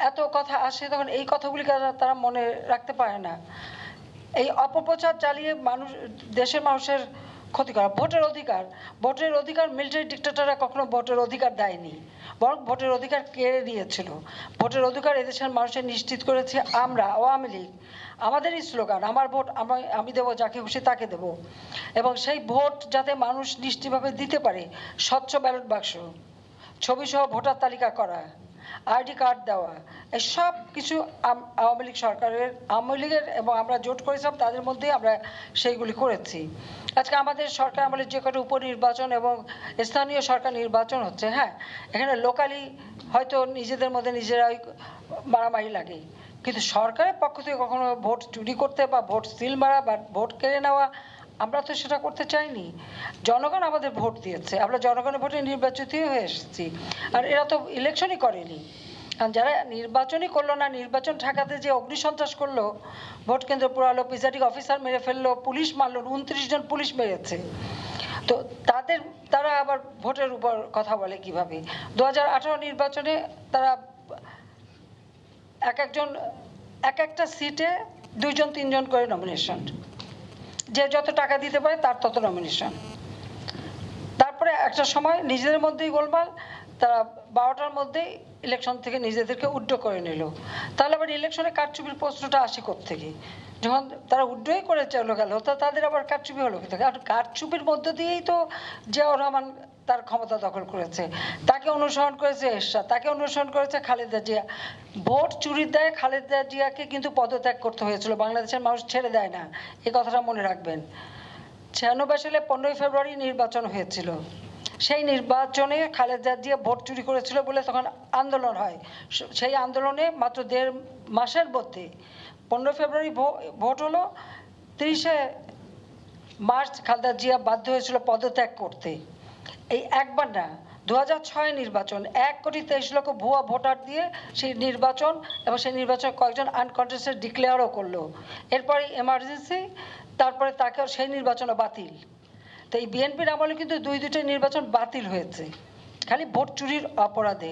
এত কথা আসে, তখন এই কথাগুলিকে তারা মনে রাখতে পারে না। এই অপপ্রচার চালিয়ে দেশের মানুষের ক্ষতি করা। ভোটের অধিকার মিলিটারি ডিক্টেটররা কখনো ভোটের অধিকার দেয়নি, বরং ভোটের অধিকার কেড়ে নিয়েছিল। ভোটের অধিকার এদেশের মানুষের নিশ্চিত করেছে আমরা, আওয়ামী লীগ। আমাদেরই স্লোগান, আমার ভোট আমি দেবো, যাকে খুশি তাকে দেব। এবং সেই ভোট যাতে মানুষ নিশ্চিতভাবে দিতে পারে, স্বচ্ছ ব্যালট বাক্স, ছবিসহ ভোটার তালিকা করা, আইডি কার্ড দেওয়া, এই সব কিছু আওয়ামী লীগের এবং আমরা জোট করেছিলাম তাদের মধ্যেই আমরা সেইগুলি করেছি। আজকে আমাদের সরকার আমলের যে কটা উপনির্বাচন এবং স্থানীয় সরকার নির্বাচন হচ্ছে, হ্যাঁ, এখানে লোকালি হয়তো নিজেদের মধ্যে নিজেরাই মারামারি লাগে, কিন্তু সরকারের পক্ষ থেকে কখনো ভোট চুরি করতে বা ভোট সিল মারা বা ভোট কেড়ে নেওয়া আমরা তো সেটা করতে চাইনি। জনগণ আমাদের ভোট দিয়েছে, আমরা জনগণের ভোটে নির্বাচিত হয়ে এসেছি। আর এরা তো ইলেকশনই করেনি। আর যারা নির্বাচনই করলো না, নির্বাচন ঠেকাতে যে অগ্নিসন্ত্রাস করলো, ভোট কেন্দ্র পোড়ালো, প্রিসাইডিং অফিসার মেরে ফেললো, পুলিশ মারলো, 29 জন পুলিশ মেরেছে, তো তারা আবার ভোটের উপর কথা বলে কিভাবে? 2018 নির্বাচনে তারা এক একটা সিটে 2 জন 3 জন করে নমিনেশন, যে যত টাকা দিতে পারে তার তত নমিনেশন। তারপরে একটা সময় নিজেদের মধ্যেই গোলমাল, তারা 12টার মধ্যেই ইলেকশন থেকে নিজেদেরকে উইথড্র করে নিল। তাহলে আবার ইলেকশনে কারচুপির প্রশ্নটা আসে কোত্থেকে? যখন তারা উইথড্রই করে চলে গেল, তো তাদের আবার কারচুপি হলো কোথা থেকে? আর কারচুপির মধ্য দিয়েই তো জিয়াউর রহমান তার ক্ষমতা দখল করেছে, তাকে অনুসরণ করেছে এরশাদ, তাকে অনুসরণ করেছে খালেদা জিয়া। ভোট চুরির দায়ে খালেদা জিয়াকে কিন্তু পদত্যাগ করতে হয়েছিল, বাংলাদেশের মানুষ ছেড়ে দেয় না, এই কথাটা মনে রাখবেন। 96 সালে 15 ফেব্রুয়ারি নির্বাচন হয়েছিল, সেই নির্বাচনে খালেদা জিয়া ভোট চুরি করেছিল বলে তখন আন্দোলন হয়। সেই আন্দোলনে মাত্র 1.5 মাসের মধ্যে 15 ফেব্রুয়ারি ভোট হলো, 30 মার্চ খালেদা জিয়া বাধ্য হয়েছিল পদত্যাগ করতে। এই একবার না, 2006 নির্বাচন 1,23,00,000 ভুয়া ভোটার দিয়ে সেই নির্বাচন, এবং সেই নির্বাচন কয়েকজন আনকন্টেস্টেড ডিক্লেয়ারও করলো। এরপরে এমার্জেন্সি, তারপরে তাকে সেই নির্বাচনও বাতিল। তো এই বিএনপির আমলে কিন্তু দুইটা নির্বাচন বাতিল হয়েছে, খালি ভোট চুরির অপরাধে।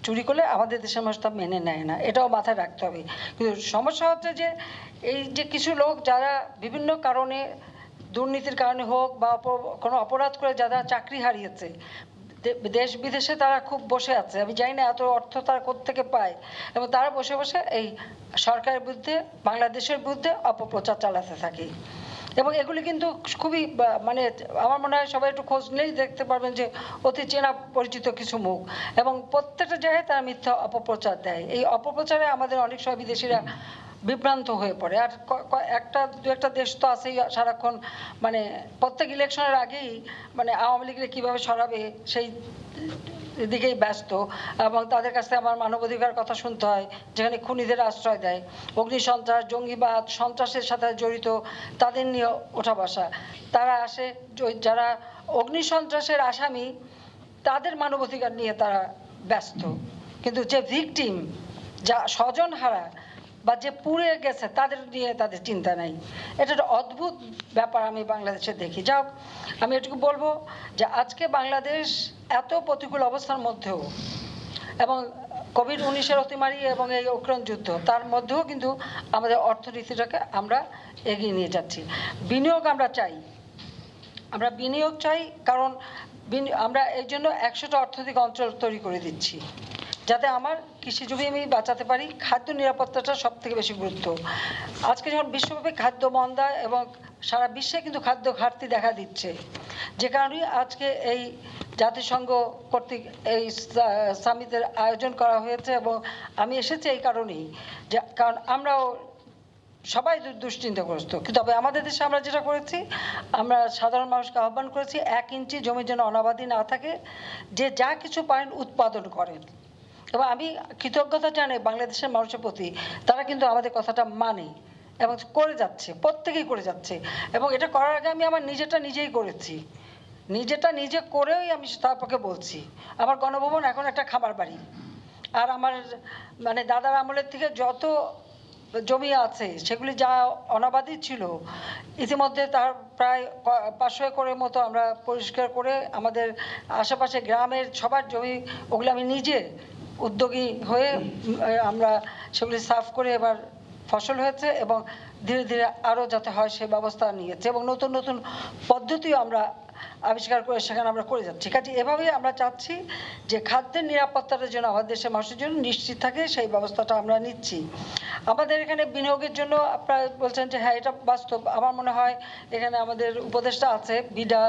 চুরি করলে আমাদের দেশের মানুষ তা মেনে নেয় না, এটাও মাথায় রাখতে হবে। কিন্তু সমস্যা হচ্ছে যে এই যে কিছু লোক যারা বিভিন্ন কারণে, দুর্নীতির কারণে হোক বা কোনো অপরাধ করে যারা চাকরি হারিয়েছে, দেশ বিদেশে তারা খুব বসে আছে, আমি জানি না এত অর্থ তারা কোত্থেকে পায়, এবং তারা বসে বসে এই সরকারের বিরুদ্ধে, বাংলাদেশের বিরুদ্ধে অপপ্রচার চালাতে থাকে। এবং এগুলি কিন্তু খুবই, মানে আমার মনে হয় সবাই একটু খোঁজ নিলেই দেখতে পারবেন যে অতি চেনা পরিচিত কিছু মুখ, এবং প্রত্যেকটা জায়গায় তারা মিথ্যা অপপ্রচার দেয়। এই অপপ্রচারে আমাদের অনেক সময় বিদেশিরা বিভ্রান্ত হয়ে পড়ে। আর দু একটা দেশ তো আছেই সারাক্ষণ, মানে প্রত্যেক ইলেকশনের আগেই মানে আওয়ামী লীগকে কীভাবে সরাবে সেই দিকেই ব্যস্ত, এবং তাদের কাছ থেকে আমার মানবাধিকার কথা শুনতে হয়, যেখানে খুনিদের আশ্রয় দেয়, অগ্নিসন্ত্রাস, জঙ্গিবাদ, সন্ত্রাসের সাথে জড়িত তাদের নিয়ে ওঠা বসা। তারা আসে, যারা অগ্নিসন্ত্রাসের আসামি তাদের মানবাধিকার নিয়ে তারা ব্যস্ত, কিন্তু যে ভিকটিম, যা স্বজন হারা বা যে পুড়ে গেছে তাদের নিয়ে তাদের চিন্তা নাই। এটা একটা অদ্ভুত ব্যাপার আমি বাংলাদেশে দেখি। যাক, আমি এটুকু বলবো যে আজকে বাংলাদেশ এত প্রতিকূল অবস্থার মধ্যেও, এবং কোভিড-19 অতিমারি এবং এই ইউক্রেন যুদ্ধ, তার মধ্যেও কিন্তু আমাদের অর্থনীতিটাকে আমরা এগিয়ে নিয়ে যাচ্ছি। বিনিয়োগ আমরা চাই, আমরা বিনিয়োগ চাই, কারণ আমরা এই জন্য 100টা অর্থনৈতিক অঞ্চল তৈরি করে দিচ্ছি, যাতে আমার কৃষি জমি আমি বাঁচাতে পারি। খাদ্য নিরাপত্তাটা সব থেকে বেশি গুরুত্ব। আজকে যখন বিশ্বব্যাপী খাদ্য মন্দা এবং সারা বিশ্বে কিন্তু খাদ্য ঘাটতি দেখা দিচ্ছে, যে কারণে আজকে এই জাতিসংঘ কর্তৃক এই সামিটের আয়োজন করা হয়েছে, এবং আমি এসেছি এই কারণেই, যে কারণ আমরাও সবাই দুশ্চিন্তাগ্রস্ত। তবে আমাদের দেশে আমরা যেটা করেছি, আমরা সাধারণ মানুষকে আহ্বান করেছি 1 ইঞ্চি জমি যেন অনাবাদি না থাকে, যে যা কিছু পারেন উৎপাদন করেন। এবং আমি কৃতজ্ঞতা জানাই বাংলাদেশের মানুষের প্রতি, তারা কিন্তু আমাদের কথাটা মানে এবং করে যাচ্ছে, প্রত্যেকেই করে যাচ্ছে। এবং এটা করার আগে আমি আমার নিজেটা নিজেই করেছি, নিজেটা নিজে করেই আমি তারপরে বলছি। আমার গণভবন এখন একটা খামার বাড়ি, আর আমার মানে দাদার আমলের থেকে যত জমি আছে সেগুলি যা অনাবাদি ছিল ইতিমধ্যে তার প্রায় 500 একরের মতো আমরা পরিষ্কার করে আমাদের আশেপাশে গ্রামের সবার জমি ওগুলো আমি নিজে উদ্যোগী হয়ে আমরা সেগুলি সাফ করে এবার ফসল হয়েছে এবং ধীরে ধীরে আরও যাতে হয় সে ব্যবস্থা নিয়েছে এবং নতুন নতুন পদ্ধতিও আমরা আবিষ্কার করে সেখানে আমরা করে যাচ্ছি। কাজে এভাবেই আমরা চাচ্ছি যে খাদ্যের নিরাপত্তার জন্য আমাদের দেশের মানুষের জন্য নিশ্চিত থাকে সেই ব্যবস্থাটা আমরা নিচ্ছি। আমাদের এখানে বিনিয়োগের জন্য আপনারা বলছেন যে হ্যাঁ এটা বাস্তব, আমার মনে হয় এখানে আমাদের উপদেষ্টা আছে বিডা,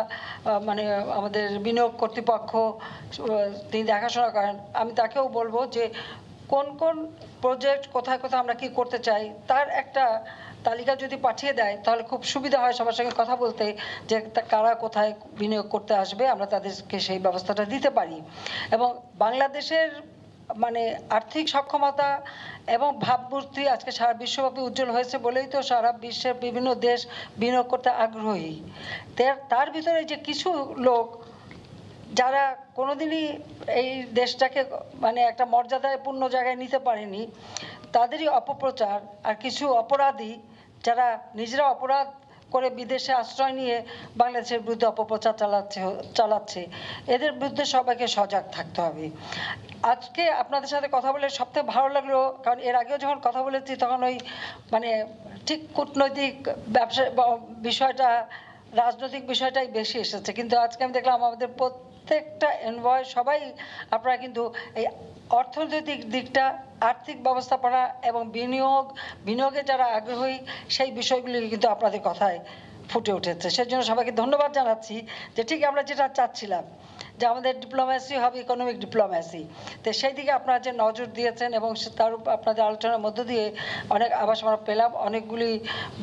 মানে আমাদের বিনিয়োগ কর্তৃপক্ষ, তিনি দেখাশোনা করেন। আমি তাকেও বলবো যে কোন কোন প্রজেক্ট কোথায় কোথায় আমরা কি করতে চাই তার একটা তালিকা যদি পাঠিয়ে দেয় তাহলে খুব সুবিধা হয় সবার সঙ্গে কথা বলতে, যে কারা কোথায় বিনিয়োগ করতে আসবে, আমরা তাদেরকে সেই ব্যবস্থাটা দিতে পারি। এবং বাংলাদেশের মানে আর্থিক সক্ষমতা এবং ভাবমূর্তি আজকে সারা বিশ্বব্যাপী উজ্জ্বল হয়েছে বলেই তো সারা বিশ্বের বিভিন্ন দেশ বিনিয়োগ করতে আগ্রহী। তার ভিতরে যে কিছু লোক যারা কোনোদিনই এই দেশটাকে মানে একটা মর্যাদাপূর্ণ জায়গায় নিতে পারেনি, তাদেরই অপপ্রচার আর কিছু অপরাধী যারা নিজেরা অপরাধ করে বিদেশে আশ্রয় নিয়ে বাংলাদেশের বিরুদ্ধে অপপ্রচার চালাচ্ছে, এদের বিরুদ্ধে সবাইকে সজাগ থাকতে হবে। আজকে আপনাদের সাথে কথা বলে সবথেকে ভালো লাগলো, কারণ এর আগেও যখন কথা বলেছি তখন ওই মানে ঠিক কূটনৈতিক ব্যবসা বিষয়টা, রাজনৈতিক বিষয়টাই বেশি এসেছে, কিন্তু আজকে আমি দেখলাম আমাদের প্রত্যেকটা এনভয় সবাই আপনারা কিন্তু এই অর্থনৈতিক দিকটা, আর্থিক ব্যবস্থাপনা এবং বিনিয়োগে যারা আগ্রহী সেই বিষয়গুলি কিন্তু আপনাদের কথায় ফুটে উঠেছে। সেজন্য সবাইকে ধন্যবাদ জানাচ্ছি যে ঠিক আমরা যেটা চাচ্ছিলাম যে আমাদের ডিপ্লোম্যাসি হবে ইকোনমিক ডিপ্লোম্যাসি, তো সেই দিকে আপনারা যে নজর দিয়েছেন এবং তার আপনাদের আলোচনার মধ্য দিয়ে অনেক আভাস আমরা পেলাম, অনেকগুলি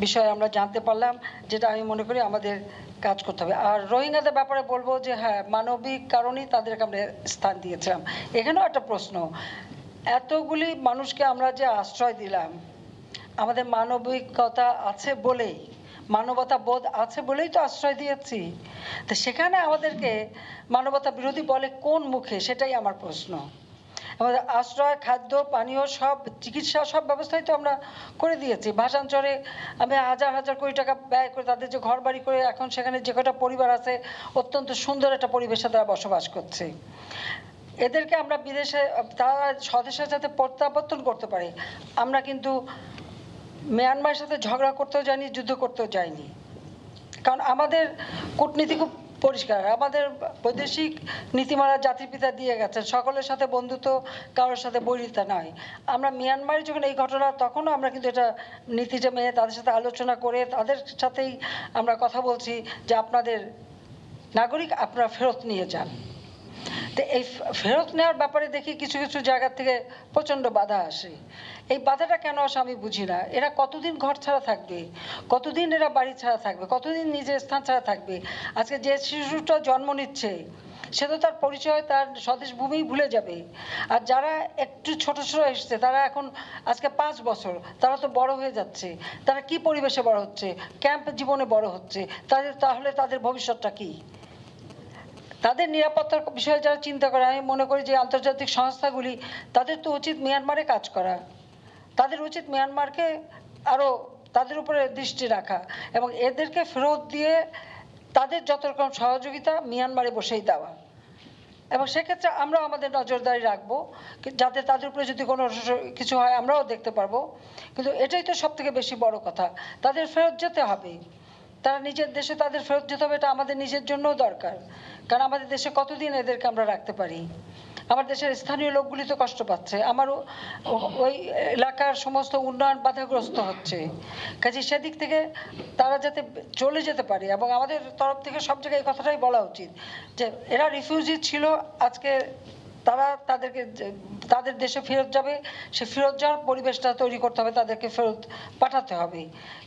বিষয় আমরা জানতে পারলাম, যেটা আমি মনে করি আমাদের কাজ করতে হবে। আর রোহিঙ্গাদের ব্যাপারে বলবো যে হ্যাঁ, মানবিক কারণেই তাদেরকে আমরা স্থান দিয়েছিলাম। এখানেও একটা প্রশ্ন, এতগুলি মানুষকে আমরা যে আশ্রয় দিলাম আমাদের মানবিকতা আছে বলেই, মানবতা বোধ আছে বলেই তো আশ্রয় দিয়েছি, তো সেখানে আমাদেরকে মানবতা বিরোধী বলে কোন মুখে, সেটাই আমার প্রশ্ন। আমাদের আশ্রয়, খাদ্য, পানীয়, সব চিকিৎসা, সব ব্যবস্থাই তো আমরা করে দিয়েছি। ভাষাঞ্চলে আমি হাজার হাজার কোটি টাকা ব্যয় করে তাদের যে ঘর বাড়ি করে এখন সেখানে যে কটা পরিবার আছে অত্যন্ত সুন্দর একটা পরিবেশে তারা বসবাস করছে। এদেরকে আমরা বিদেশে, তারা স্বদেশে যাতে প্রত্যাবর্তন করতে পারে, আমরা কিন্তু মিয়ানমারের সাথে ঝগড়া করতেও যাইনি, যুদ্ধ করতেও যাইনি, কারণ আমাদের কূটনীতি খুব পরিষ্কার। আমাদের বৈদেশিক নীতিমালা জাতির পিতা দিয়ে গেছেন, সকলের সাথে বন্ধুত্ব, কারোর সাথে বৈরিতা নয়। আমরা মিয়ানমারে যখন এই ঘটনা, তখনও আমরা কিন্তু এটা নীতিটা মেনে তাদের সাথে আলোচনা করে তাদের সাথেই আমরা কথা বলছি যে আপনাদের নাগরিক আপনারা ফেরত নিয়ে যান। তো এই ফেরত নেওয়ার ব্যাপারে দেখি কিছু কিছু জায়গা থেকে প্রচণ্ড বাধা আসে। এই বাধাটা কেন আসে আমি বুঝি না। এরা কতদিন ঘর ছাড়া থাকবে, কতদিন এরা বাড়ি ছাড়া থাকবে, কতদিন নিজের স্থান ছাড়া থাকবে। আজকে যে শিশুটা জন্ম নিচ্ছে সে তো তার পরিচয়, তার স্বদেশ ভূমি ভুলে যাবে। আর যারা একটু ছোট ছোট এসছে তারা এখন আজকে 5 বছর, তারা তো বড় হয়ে যাচ্ছে। তারা কি পরিবেশে বড় হচ্ছে, ক্যাম্প জীবনে বড় হচ্ছে, তাহলে তাদের ভবিষ্যৎটা কি? তাদের নিরাপত্তার বিষয়ে যারা চিন্তা করে, আমি মনে করি যে আন্তর্জাতিক সংস্থাগুলি তাদের তো উচিত মিয়ানমারে কাজ করা, তাদের উচিত মিয়ানমারকে আরও তাদের উপরে দৃষ্টি রাখা এবং এদেরকে ফেরত দিয়ে তাদের যত রকম সহযোগিতা মিয়ানমারে বসেই দেওয়া। এবং সেক্ষেত্রে আমরা আমাদের নজরদারি রাখবো যাতে তাদের উপরে যদি কোনো কিছু হয় আমরাও দেখতে পারবো। কিন্তু এটাই তো সব থেকে বেশি বড় কথা, তাদের ফেরত যেতে হবে। তারা নিজের দেশে তাদের ফেরত যেতে হবে, এটা আমাদের নিজের জন্যও দরকার। কারণ আমাদের দেশে কতদিন এদেরকে আমরা রাখতে পারি? আমার দেশের স্থানীয় লোকগুলি তো কষ্ট পাচ্ছে, আমারও ওই এলাকার সমস্ত উন্নয়ন বাধাগ্রস্ত হচ্ছে। কাজে সেদিক থেকে তারা যাতে চলে যেতে পারে এবং আমাদের তরফ থেকে সব জায়গায় এই কথাটাই বলা উচিত যে এরা রিফিউজি ছিল, আজকে তারা তাদের দেশে ফেরত যাবে, সে ফেরত যাওয়ার পরিবেশটা তৈরি করতে হবে, তাদেরকে ফেরত পাঠাতে হবে।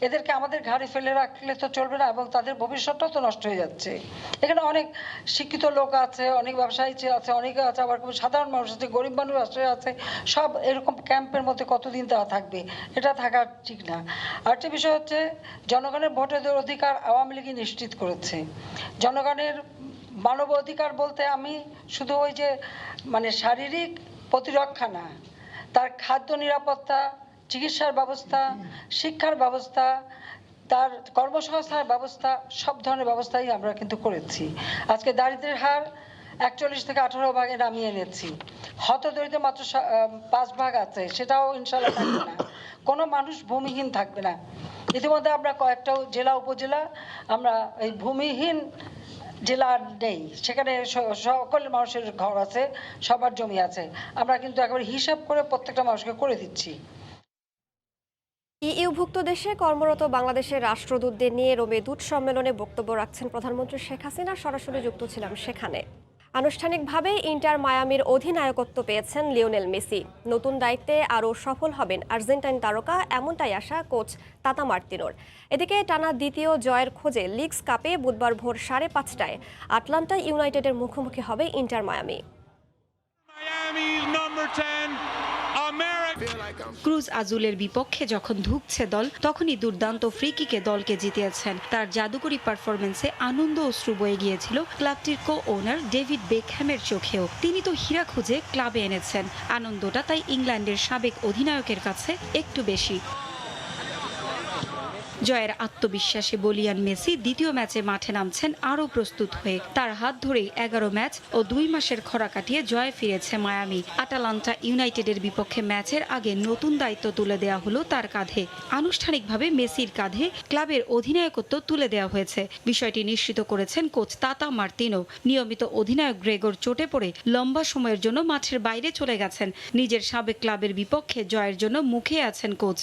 এদেরকে আমাদের ঘাড়ে ফেলে রাখলে তো চলবে না এবং তাদের ভবিষ্যৎটাও তো নষ্ট হয়ে যাচ্ছে। এখানে অনেক শিক্ষিত লোক আছে, অনেক ব্যবসায়ী আছে, অনেকে আছে, আবার সাধারণ মানুষ আছে, গরিব মানুষ আছে, সব এরকম ক্যাম্পের মধ্যে কতদিন তারা থাকবে? এটা থাকা ঠিক না। আরেকটা বিষয় হচ্ছে জনগণের ভোটের অধিকার আওয়ামী লীগই নিশ্চিত করেছে। জনগণের মানব অধিকার বলতে আমি শুধু ওই যে মানে শারীরিক প্রতিরক্ষা না, তার খাদ্য নিরাপত্তা, চিকিৎসার ব্যবস্থা, শিক্ষার ব্যবস্থা, তার কর্মসংস্থানের ব্যবস্থা, সব ধরনের ব্যবস্থাই আমরা কিন্তু করেছি। আজকে দারিদ্র্যের হার 41 থেকে 18 ভাগে নামিয়ে এনেছি। হতদরিদ্র মাত্র 5 ভাগ আছে, সেটাও ইনশাল্লাহ থাকবে না। কোনো মানুষ ভূমিহীন থাকবে না। ইতিমধ্যে আমরা কয়েকটা জেলা উপজেলা আমরা এই ভূমিহীন জেলা নেই, সেখানে সকল মানুষের ঘর আছে, সবার জমি আছে। আমরা কিন্তু একেবারে হিসাব করে প্রত্যেকটা মানুষকে করে দিচ্ছি। ইইউভুক্ত দেশে কর্মরত বাংলাদেশের রাষ্ট্রদূতদের নিয়ে রোমে দূত সম্মেলনে বক্তব্য রাখছেন প্রধানমন্ত্রী শেখ হাসিনা। সরাসরি যুক্ত ছিলাম সেখানে। আনুষ্ঠানিকভাবে ইন্টার মায়ামির অধিনায়কত্ব পেয়েছেন লিওনেল মেসি। নতুন দায়িত্বে আরও সফল হবেন আর্জেন্টাইন তারকা, এমনটাই আশা কোচ তাতা মার্তিনোর। এদিকে টানা দ্বিতীয় জয়ের খোঁজে লিগস কাপে বুধবার ভোর 5:30টায় আটলান্টা ইউনাইটেডের মুখোমুখি হবে ইন্টার মায়ামি। ক্রুজ আজুলের বিপক্ষে যখন ধুঁকছে দল, তখনই দুর্দান্ত ফ্রি কিকে দলকে জিতিয়েছেন। তার জাদুকরী পারফরমেন্সে আনন্দ অশ্রু বয়ে গিয়েছিল ক্লাবটির কো ওনার ডেভিড বেকহ্যামের চোখেও। তিনি তো হীরা খুঁজে ক্লাবে এনেছেন। আনন্দটা তাই ইংল্যান্ডের সাবেক অধিনায়কের কাছে একটু বেশি। জয়ের আত্মবিশ্বাসে বলিয়ান মেসি দ্বিতীয় ম্যাচে মাঠে নামছেন আরও প্রস্তুত হয়ে। তার হাত ধরেই 11 ম্যাচ ও 2 মাসের খরা কাটিয়ে জয়ে ফিরেছে মায়ামি। আটালান্টা ইউনাইটেডের বিপক্ষে ম্যাচের আগে নতুন দায়িত্ব তুলে দেওয়া হলো তার কাঁধে। আনুষ্ঠানিকভাবে মেসির কাঁধে ক্লাবের অধিনায়কত্ব তুলে দেওয়া হয়েছে। বিষয়টি নিশ্চিত করেছেন কোচ তাতা মার্তিনো। নিয়মিত অধিনায়ক গ্রেগর চোটে পড়ে লম্বা সময়ের জন্য মাঠের বাইরে চলে গেছেন। নিজের সাবেক ক্লাবের বিপক্ষে জয়ের জন্য মুখে আছেন কোচ।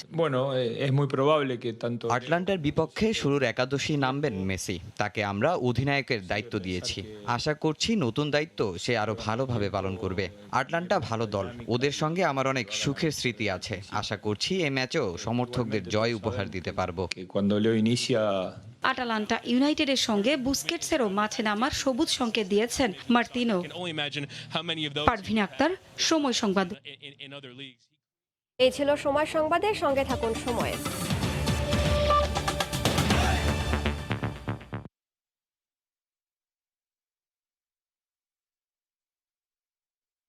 আটলান্টার বিপক্ষে শুরুর একাদশী নামবেন মেসি। তাকে আমরা অধিনায়কের দায়িত্ব দিয়েছি। আশা করছি নতুন দায়িত্ব সে আরো ভালোভাবে পালন করবে। আটলান্টা ভালো দল, ওদের সঙ্গে আমার অনেক সুখের স্মৃতি আছে। আশা করছি এই ম্যাচেও সমর্থকদের জয় উপহার দিতে পারবো। আটালান্টা ইউনাইটেডের সঙ্গে বুস্কেটসেরও মাঠে নামার সবুজ সংকেত দিয়েছেন মার্তিনো। পারভিন আক্তার, সময় সংবাদ। এই ছিল সময় সংবাদের সঙ্গে থাকুন সময়ে।